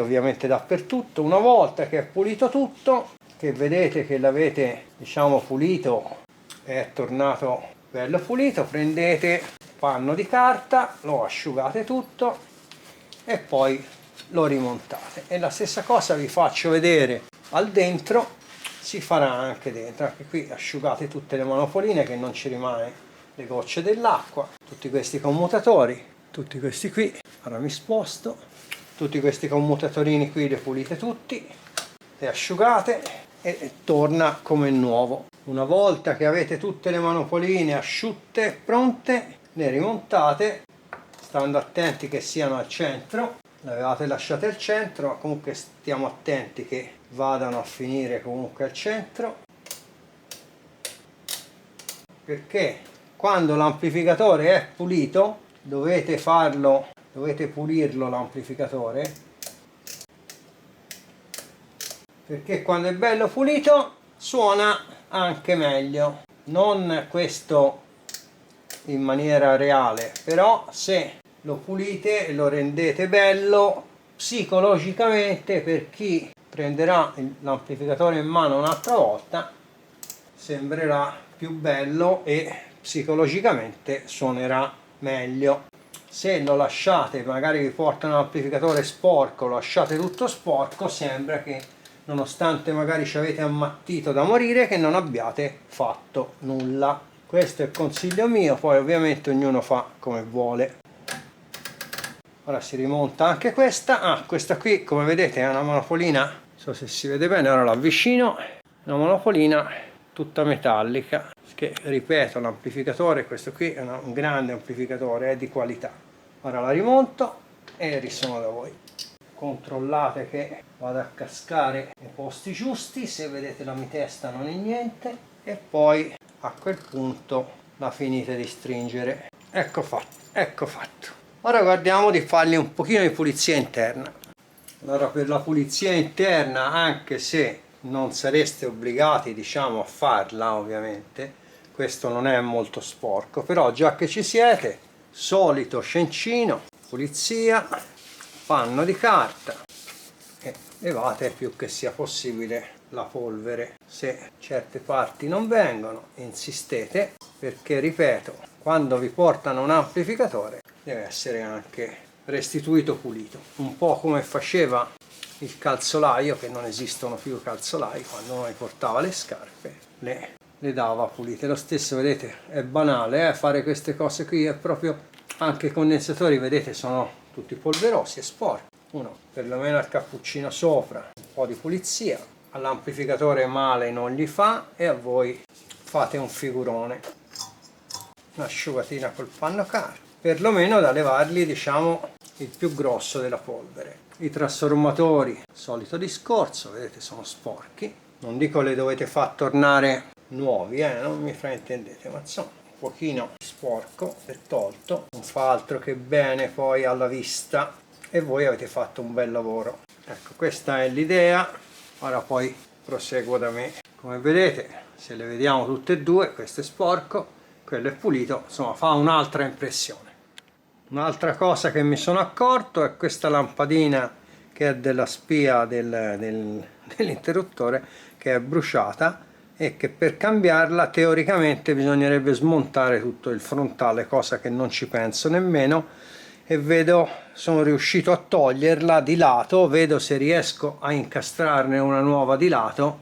ovviamente dappertutto. Una volta che è pulito tutto, che vedete che l'avete, diciamo, pulito, è tornato bello pulito, prendete panno di carta, lo asciugate tutto e poi lo rimontate. E la stessa cosa vi faccio vedere al dentro, si farà anche dentro. Anche qui asciugate tutte le manopoline che non ci rimane le gocce dell'acqua. Tutti questi commutatori, tutti questi qui, ora mi sposto, tutti questi commutatorini qui li pulite tutti, le asciugate e torna come nuovo. Una volta che avete tutte le manopoline asciutte, pronte, le rimontate, stando attenti che siano al centro. Le avevate lasciate al centro, ma comunque stiamo attenti che vadano a finire comunque al centro, perché quando l'amplificatore è pulito dovete pulirlo l'amplificatore, perché quando è bello pulito suona anche meglio. Non questo in maniera reale, però se lo pulite e lo rendete bello, psicologicamente per chi prenderà l'amplificatore in mano un'altra volta sembrerà più bello e psicologicamente suonerà meglio. Se lo lasciate, magari vi portano un amplificatore sporco, lo lasciate tutto sporco, sembra che nonostante magari ci avete ammattito da morire, che non abbiate fatto nulla. Questo è il consiglio mio, poi ovviamente ognuno fa come vuole. Ora si rimonta anche questa. Questa qui, come vedete, è una monopolina, non so se si vede bene, ora l'avvicino, una monopolina tutta metallica, che ripeto, l'amplificatore, questo qui è un grande amplificatore, è di qualità. Ora la rimonto e risuono da voi. Controllate che vada a cascare nei posti giusti, se vedete la mia testa non è niente, e poi a quel punto la finite di stringere. Ecco fatto, ecco fatto. Ora guardiamo di fargli un pochino di pulizia interna. Allora, per la pulizia interna, anche se non sareste obbligati, diciamo, a farla, ovviamente, questo non è molto sporco, però già che ci siete, solito scencino, pulizia, panno di carta e levate più che sia possibile la polvere. Se certe parti non vengono, insistete, perché ripeto, quando vi portano un amplificatore deve essere anche restituito pulito, un po' come faceva il calzolaio, che non esistono più i calzolai, quando noi portava le scarpe le dava pulite. Lo stesso, vedete, è banale fare queste cose qui, è proprio, anche i condensatori, vedete, sono tutti polverosi e sporchi. Uno perlomeno al cappuccino sopra, un po' di pulizia, all'amplificatore male non gli fa e a voi fate un figurone. Un'asciugatina col panno carta, perlomeno da levargli, diciamo, il più grosso della polvere. I trasformatori, solito discorso, vedete, sono sporchi. Non dico le dovete far tornare nuovi, non mi fraintendete, ma insomma, un pochino sporco e tolto, non fa altro che bene poi alla vista e voi avete fatto un bel lavoro. Ecco, questa è l'idea. Ora poi proseguo da me. Come vedete, se le vediamo tutte e due, questo è sporco, quello è pulito, insomma fa un'altra impressione. Un'altra cosa che mi sono accorto è questa lampadina che è della spia dell'interruttore, che è bruciata e che per cambiarla teoricamente bisognerebbe smontare tutto il frontale, cosa che non ci penso nemmeno, e vedo, sono riuscito a toglierla di lato, vedo se riesco a incastrarne una nuova di lato,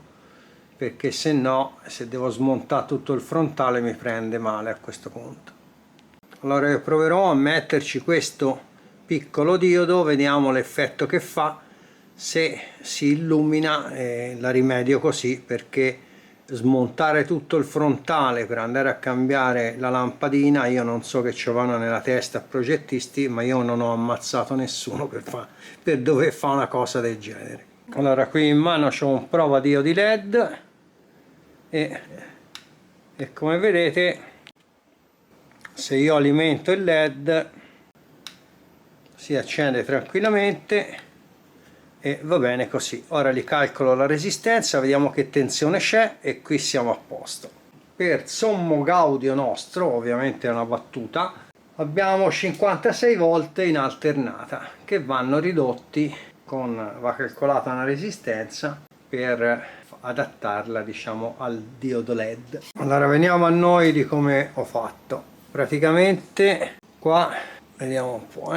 perché se no, se devo smontare tutto il frontale mi prende male a questo punto. Allora io proverò a metterci questo piccolo diodo, vediamo l'effetto che fa. Se si illumina la rimedio così, perché smontare tutto il frontale per andare a cambiare la lampadina, io non so che ci vanno nella testa a progettisti, ma io non ho ammazzato nessuno per dover fare una cosa del genere. Allora qui in mano ho un prova diodi LED e come vedete, se io alimento il LED si accende tranquillamente e va bene così. Ora gli calcolo la resistenza, vediamo che tensione c'è e qui siamo a posto. Per sommo gaudio nostro, ovviamente è una battuta, abbiamo 56 volt in alternata che vanno ridotti va calcolata una resistenza per adattarla, diciamo, al diodo LED. Allora veniamo a noi di come ho fatto. Praticamente qua vediamo un po',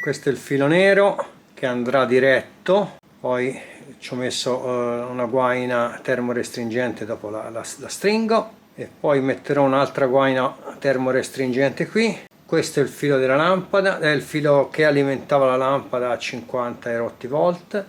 questo è il filo nero che andrà diretto, poi ci ho messo una guaina termorestringente, dopo la stringo e poi metterò un'altra guaina termorestringente qui. Questo è il filo della lampada, è il filo che alimentava la lampada a 50 erotti volt,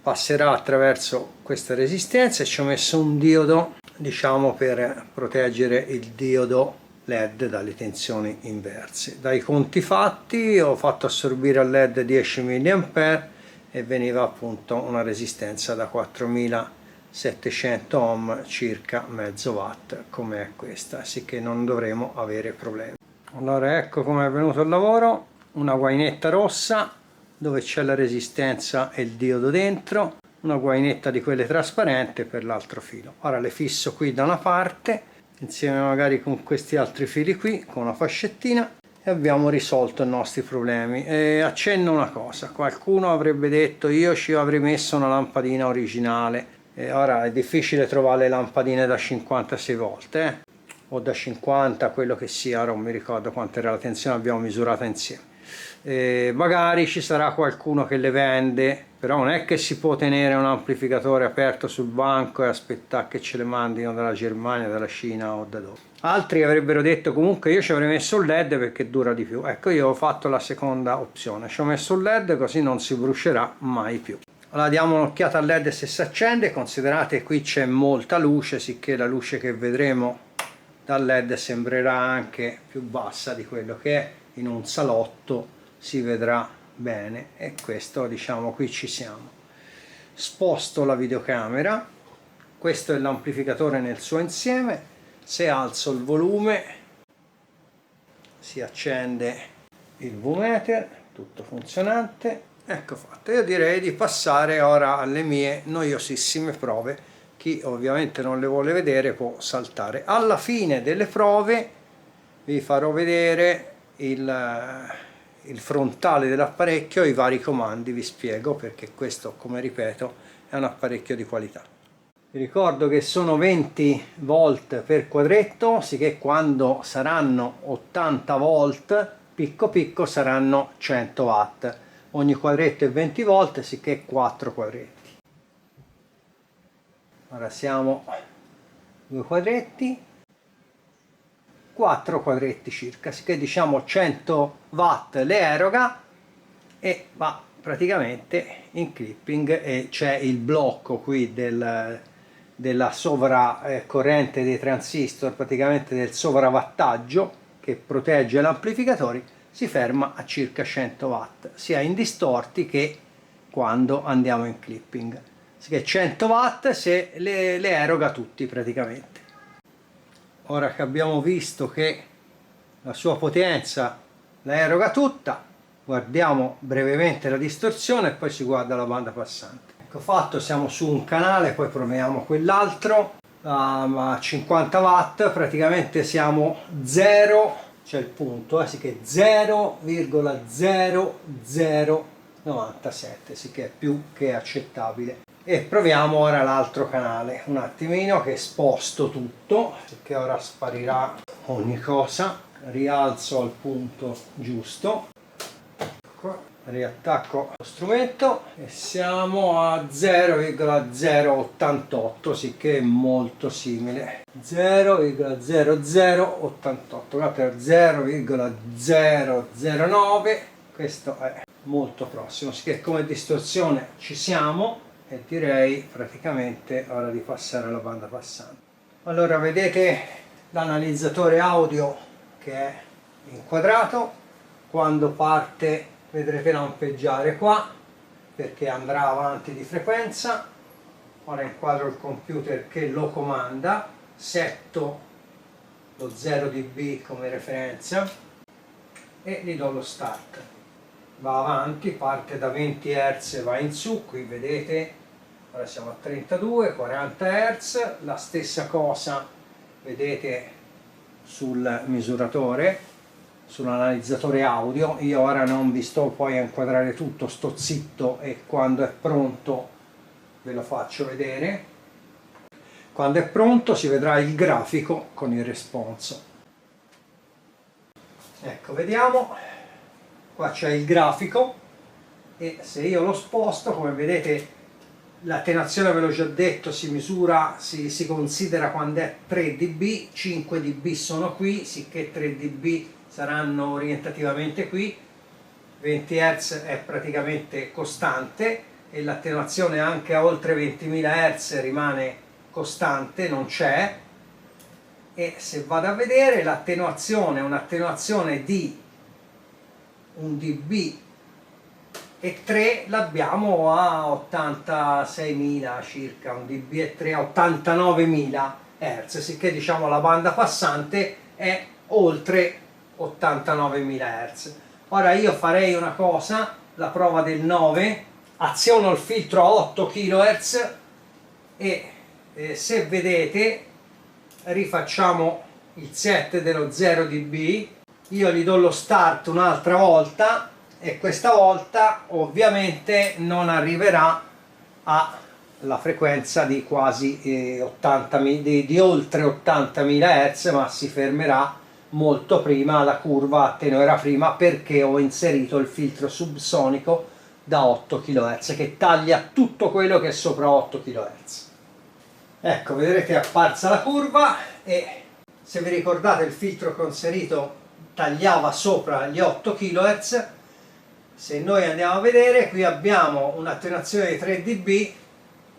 passerà attraverso questa resistenza e ci ho messo un diodo, diciamo, per proteggere il diodo LED dalle tensioni inverse. Dai conti fatti ho fatto assorbire al LED 10 mA e veniva appunto una resistenza da 4700 ohm, circa mezzo watt, come è questa, sicché non dovremo avere problemi. Allora ecco come è venuto il lavoro: una guainetta rossa dove c'è la resistenza e il diodo dentro, una guainetta di quelle trasparente per l'altro filo. Ora le fisso qui da una parte insieme magari con questi altri fili qui, con una fascettina, e abbiamo risolto i nostri problemi. E accenno una cosa: qualcuno avrebbe detto io ci avrei messo una lampadina originale, e ora è difficile trovare le lampadine da 56 volt, o da 50, quello che sia, ora non mi ricordo quanta era la tensione, abbiamo misurato insieme. Magari ci sarà qualcuno che le vende, però non è che si può tenere un amplificatore aperto sul banco e aspettare che ce le mandino dalla Germania, dalla Cina o da dove. Altri avrebbero detto comunque io ci avrei messo un LED perché dura di più. Ecco, io ho fatto la seconda opzione, ci ho messo un LED così non si brucerà mai più. Allora diamo un'occhiata al LED se si accende. Considerate qui c'è molta luce, sicché la luce che vedremo dal LED sembrerà anche più bassa di quello che è. In un salotto si vedrà bene, e questo, diciamo, qui ci siamo. Sposto la videocamera, questo è l'amplificatore nel suo insieme. Se alzo il volume si accende il V-meter, tutto funzionante. Ecco fatto. Io direi di passare ora alle mie noiosissime prove. Chi ovviamente non le vuole vedere può saltare. Alla fine delle prove vi farò vedere il frontale dell'apparecchio, i vari comandi, vi spiego perché questo, come ripeto, è un apparecchio di qualità. Vi ricordo che sono 20 volt per quadretto, sicché quando saranno 80 volt picco picco saranno 100 watt. Ogni quadretto è 20 volt, sicché 4 quadretti. Ora siamo 2 quadretti, 4 quadretti circa, sicché diciamo 100 watt le eroga e va praticamente in clipping, e c'è il blocco qui della sovracorrente dei transistor, praticamente del sovravattaggio che protegge l'amplificatore, si ferma a circa 100 watt, sia in distorti che quando andiamo in clipping. Che 100 watt se le eroga tutti praticamente. Ora che abbiamo visto che la sua potenza la eroga tutta, guardiamo brevemente la distorsione e poi si guarda la banda passante. Ecco fatto, siamo su un canale, poi proviamo quell'altro a 50 watt, praticamente siamo 0, c'è il punto, che 0,0097, sì, che è più che accettabile. E proviamo ora l'altro canale un attimino, che sposto tutto perché ora sparirà ogni cosa. Rialzo al punto giusto, riattacco lo strumento e siamo a 0,088, sicché è molto simile. 0,0088, guardate, 0,009, questo è molto prossimo, sicché come distorsione ci siamo. E direi praticamente ora di passare alla banda passante. Allora vedete l'analizzatore audio che è inquadrato, quando parte vedrete lampeggiare qua perché andrà avanti di frequenza. Ora inquadro il computer che lo comanda, setto lo 0 dB come referenza e gli do lo start. Va avanti, parte da 20 Hz, va in su, qui vedete, ora siamo a 32, 40 Hz, la stessa cosa vedete sul misuratore, sull'analizzatore audio. Io ora non vi sto poi a inquadrare tutto, sto zitto e quando è pronto ve lo faccio vedere. Quando è pronto si vedrà il grafico con il responso. Ecco, vediamo. Qua c'è il grafico e se io lo sposto, come vedete, l'attenuazione, ve l'ho già detto, si misura, si considera quando è 3 dB, 5 dB sono qui, sicché 3 dB saranno orientativamente qui, 20 Hz è praticamente costante e l'attenuazione anche a oltre 20.000 Hz rimane costante, non c'è. E se vado a vedere l'attenuazione è un'attenuazione di 1 dB e 3 l'abbiamo a 86.000 circa, 1 dB e 3 a 89.000 Hz, sicché diciamo la banda passante è oltre 89.000 Hz. Ora io farei una cosa, la prova del 9, aziono il filtro a 8 kHz e se vedete rifacciamo il set dello 0 dB. Io gli do lo start un'altra volta e questa volta ovviamente non arriverà a la frequenza di quasi di oltre 80.000 Hz, ma si fermerà molto prima, la curva attenuerà prima perché ho inserito il filtro subsonico da 8 kHz che taglia tutto quello che è sopra 8 kHz. Ecco, vedrete è apparsa la curva e se vi ricordate il filtro che ho inserito tagliava sopra gli 8 kHz. Se noi andiamo a vedere, qui abbiamo un'attenuazione di 3 dB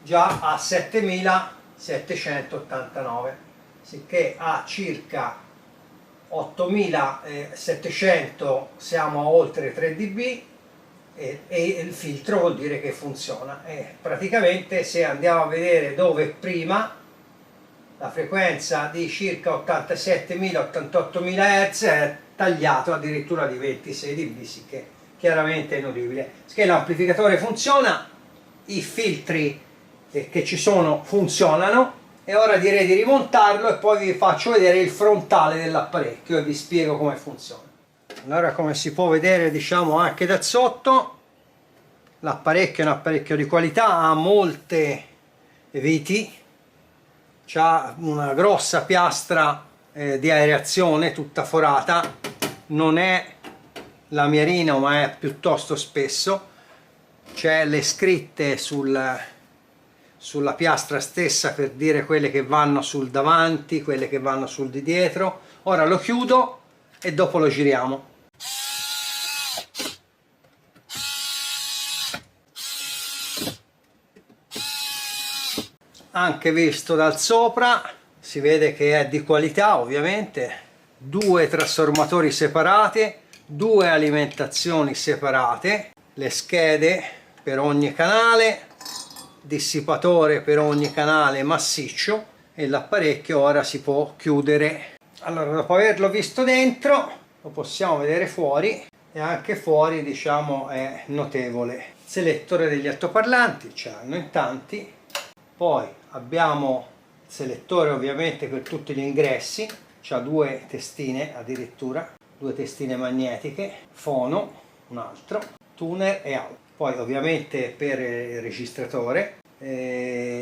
già a 7789, sicché a circa 8700 siamo a oltre 3 dB e il filtro vuol dire che funziona. E praticamente se andiamo a vedere dove prima la frequenza di circa 87.000-88.000 Hz è tagliato addirittura di 26 dB, sicché chiaramente è inudibile. Che l'amplificatore funziona, i filtri che ci sono funzionano, e ora direi di rimontarlo e poi vi faccio vedere il frontale dell'apparecchio e vi spiego come funziona. Allora, come si può vedere, diciamo anche da sotto, l'apparecchio è un apparecchio di qualità, ha molte viti, ha una grossa piastra di aerazione tutta forata, non è lamiarino ma è piuttosto spesso, c'è le scritte sulla piastra stessa per dire quelle che vanno sul davanti, quelle che vanno sul di dietro. Ora lo chiudo e dopo lo giriamo. Anche visto dal sopra si vede che è di qualità, ovviamente, due trasformatori separati, due alimentazioni separate, le schede per ogni canale, dissipatore per ogni canale massiccio, e l'apparecchio ora si può chiudere. Allora, dopo averlo visto dentro lo possiamo vedere fuori, e anche fuori diciamo è notevole. Selettore degli altoparlanti, ce l'hanno in tanti. Poi abbiamo il selettore ovviamente per tutti gli ingressi, c'ha due testine addirittura, due testine magnetiche, fono, un altro, tuner e out. Poi ovviamente per il registratore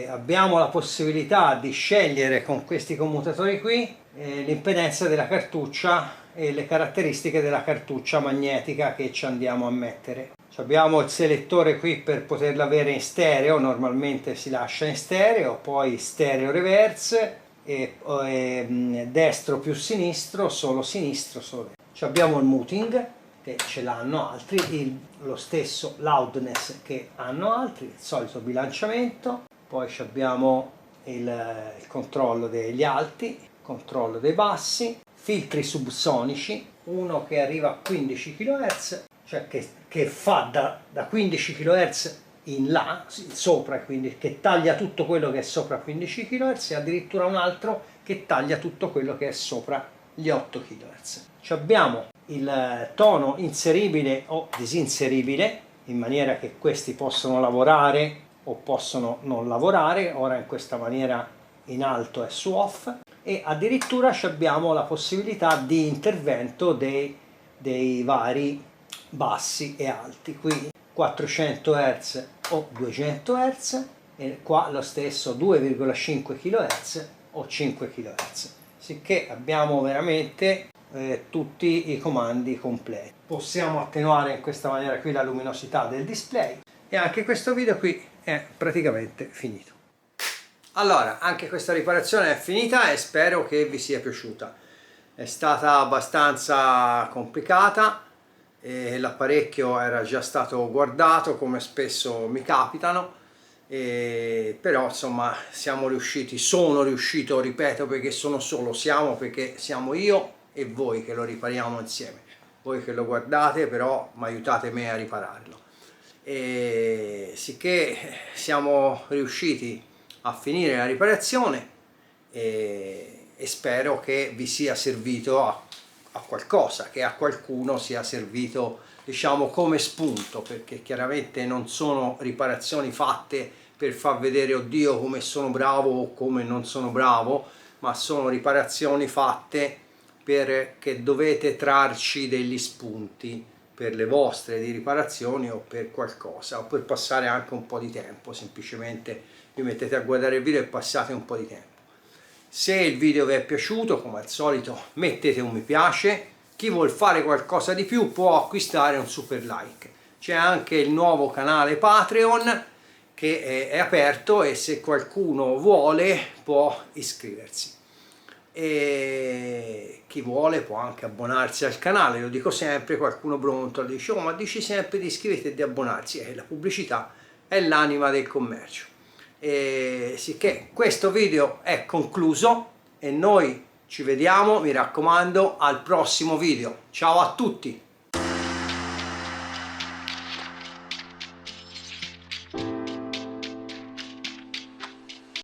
abbiamo la possibilità di scegliere con questi commutatori qui l'impedenza della cartuccia e le caratteristiche della cartuccia magnetica che ci andiamo a mettere. Abbiamo il selettore qui per poterlo avere in stereo, normalmente si lascia in stereo, poi stereo reverse, e destro più sinistro, solo sinistro, solo destro. Abbiamo il muting, che ce l'hanno altri, lo stesso loudness che hanno altri, il solito bilanciamento, poi abbiamo il controllo degli alti, controllo dei bassi, filtri subsonici, uno che arriva a 15 kHz, cioè che fa da 15 kHz in là, sopra, quindi che taglia tutto quello che è sopra 15 kHz, e addirittura un altro che taglia tutto quello che è sopra gli 8 kHz. Abbiamo il tono inseribile o disinseribile, in maniera che questi possono lavorare o possono non lavorare. Ora in questa maniera in alto è su off, e addirittura abbiamo la possibilità di intervento dei vari bassi e alti, qui 400 Hz o 200 Hz, e qua lo stesso 2,5 kHz o 5 kHz, sicché abbiamo veramente tutti i comandi completi. Possiamo attenuare in questa maniera qui la luminosità del display, e anche questo video qui è praticamente finito. Allora, anche questa riparazione è finita e spero che vi sia piaciuta. È stata abbastanza complicata, l'apparecchio era già stato guardato come spesso mi capitano, però insomma sono riuscito, ripeto, perché perché siamo io e voi che lo ripariamo insieme, voi che lo guardate però mi aiutate me a ripararlo, e sicché siamo riusciti a finire la riparazione, e spero che vi sia servito a qualcosa, che a qualcuno sia servito, diciamo, come spunto, perché chiaramente non sono riparazioni fatte per far vedere oddio come sono bravo o come non sono bravo, ma sono riparazioni fatte perché dovete trarci degli spunti per le vostre di riparazioni o per qualcosa, o per passare anche un po' di tempo, semplicemente vi mettete a guardare il video e passate un po' di tempo. Se il video vi è piaciuto, come al solito mettete un mi piace, chi vuol fare qualcosa di più può acquistare un super like. C'è anche il nuovo canale Patreon che è aperto e se qualcuno vuole può iscriversi. E chi vuole può anche abbonarsi al canale, lo dico sempre, qualcuno brontola, dice: oh, ma dici sempre di iscriverti e di abbonarsi, e la pubblicità è l'anima del commercio. E sicché questo video è concluso e noi ci vediamo, mi raccomando, al prossimo video. Ciao a tutti!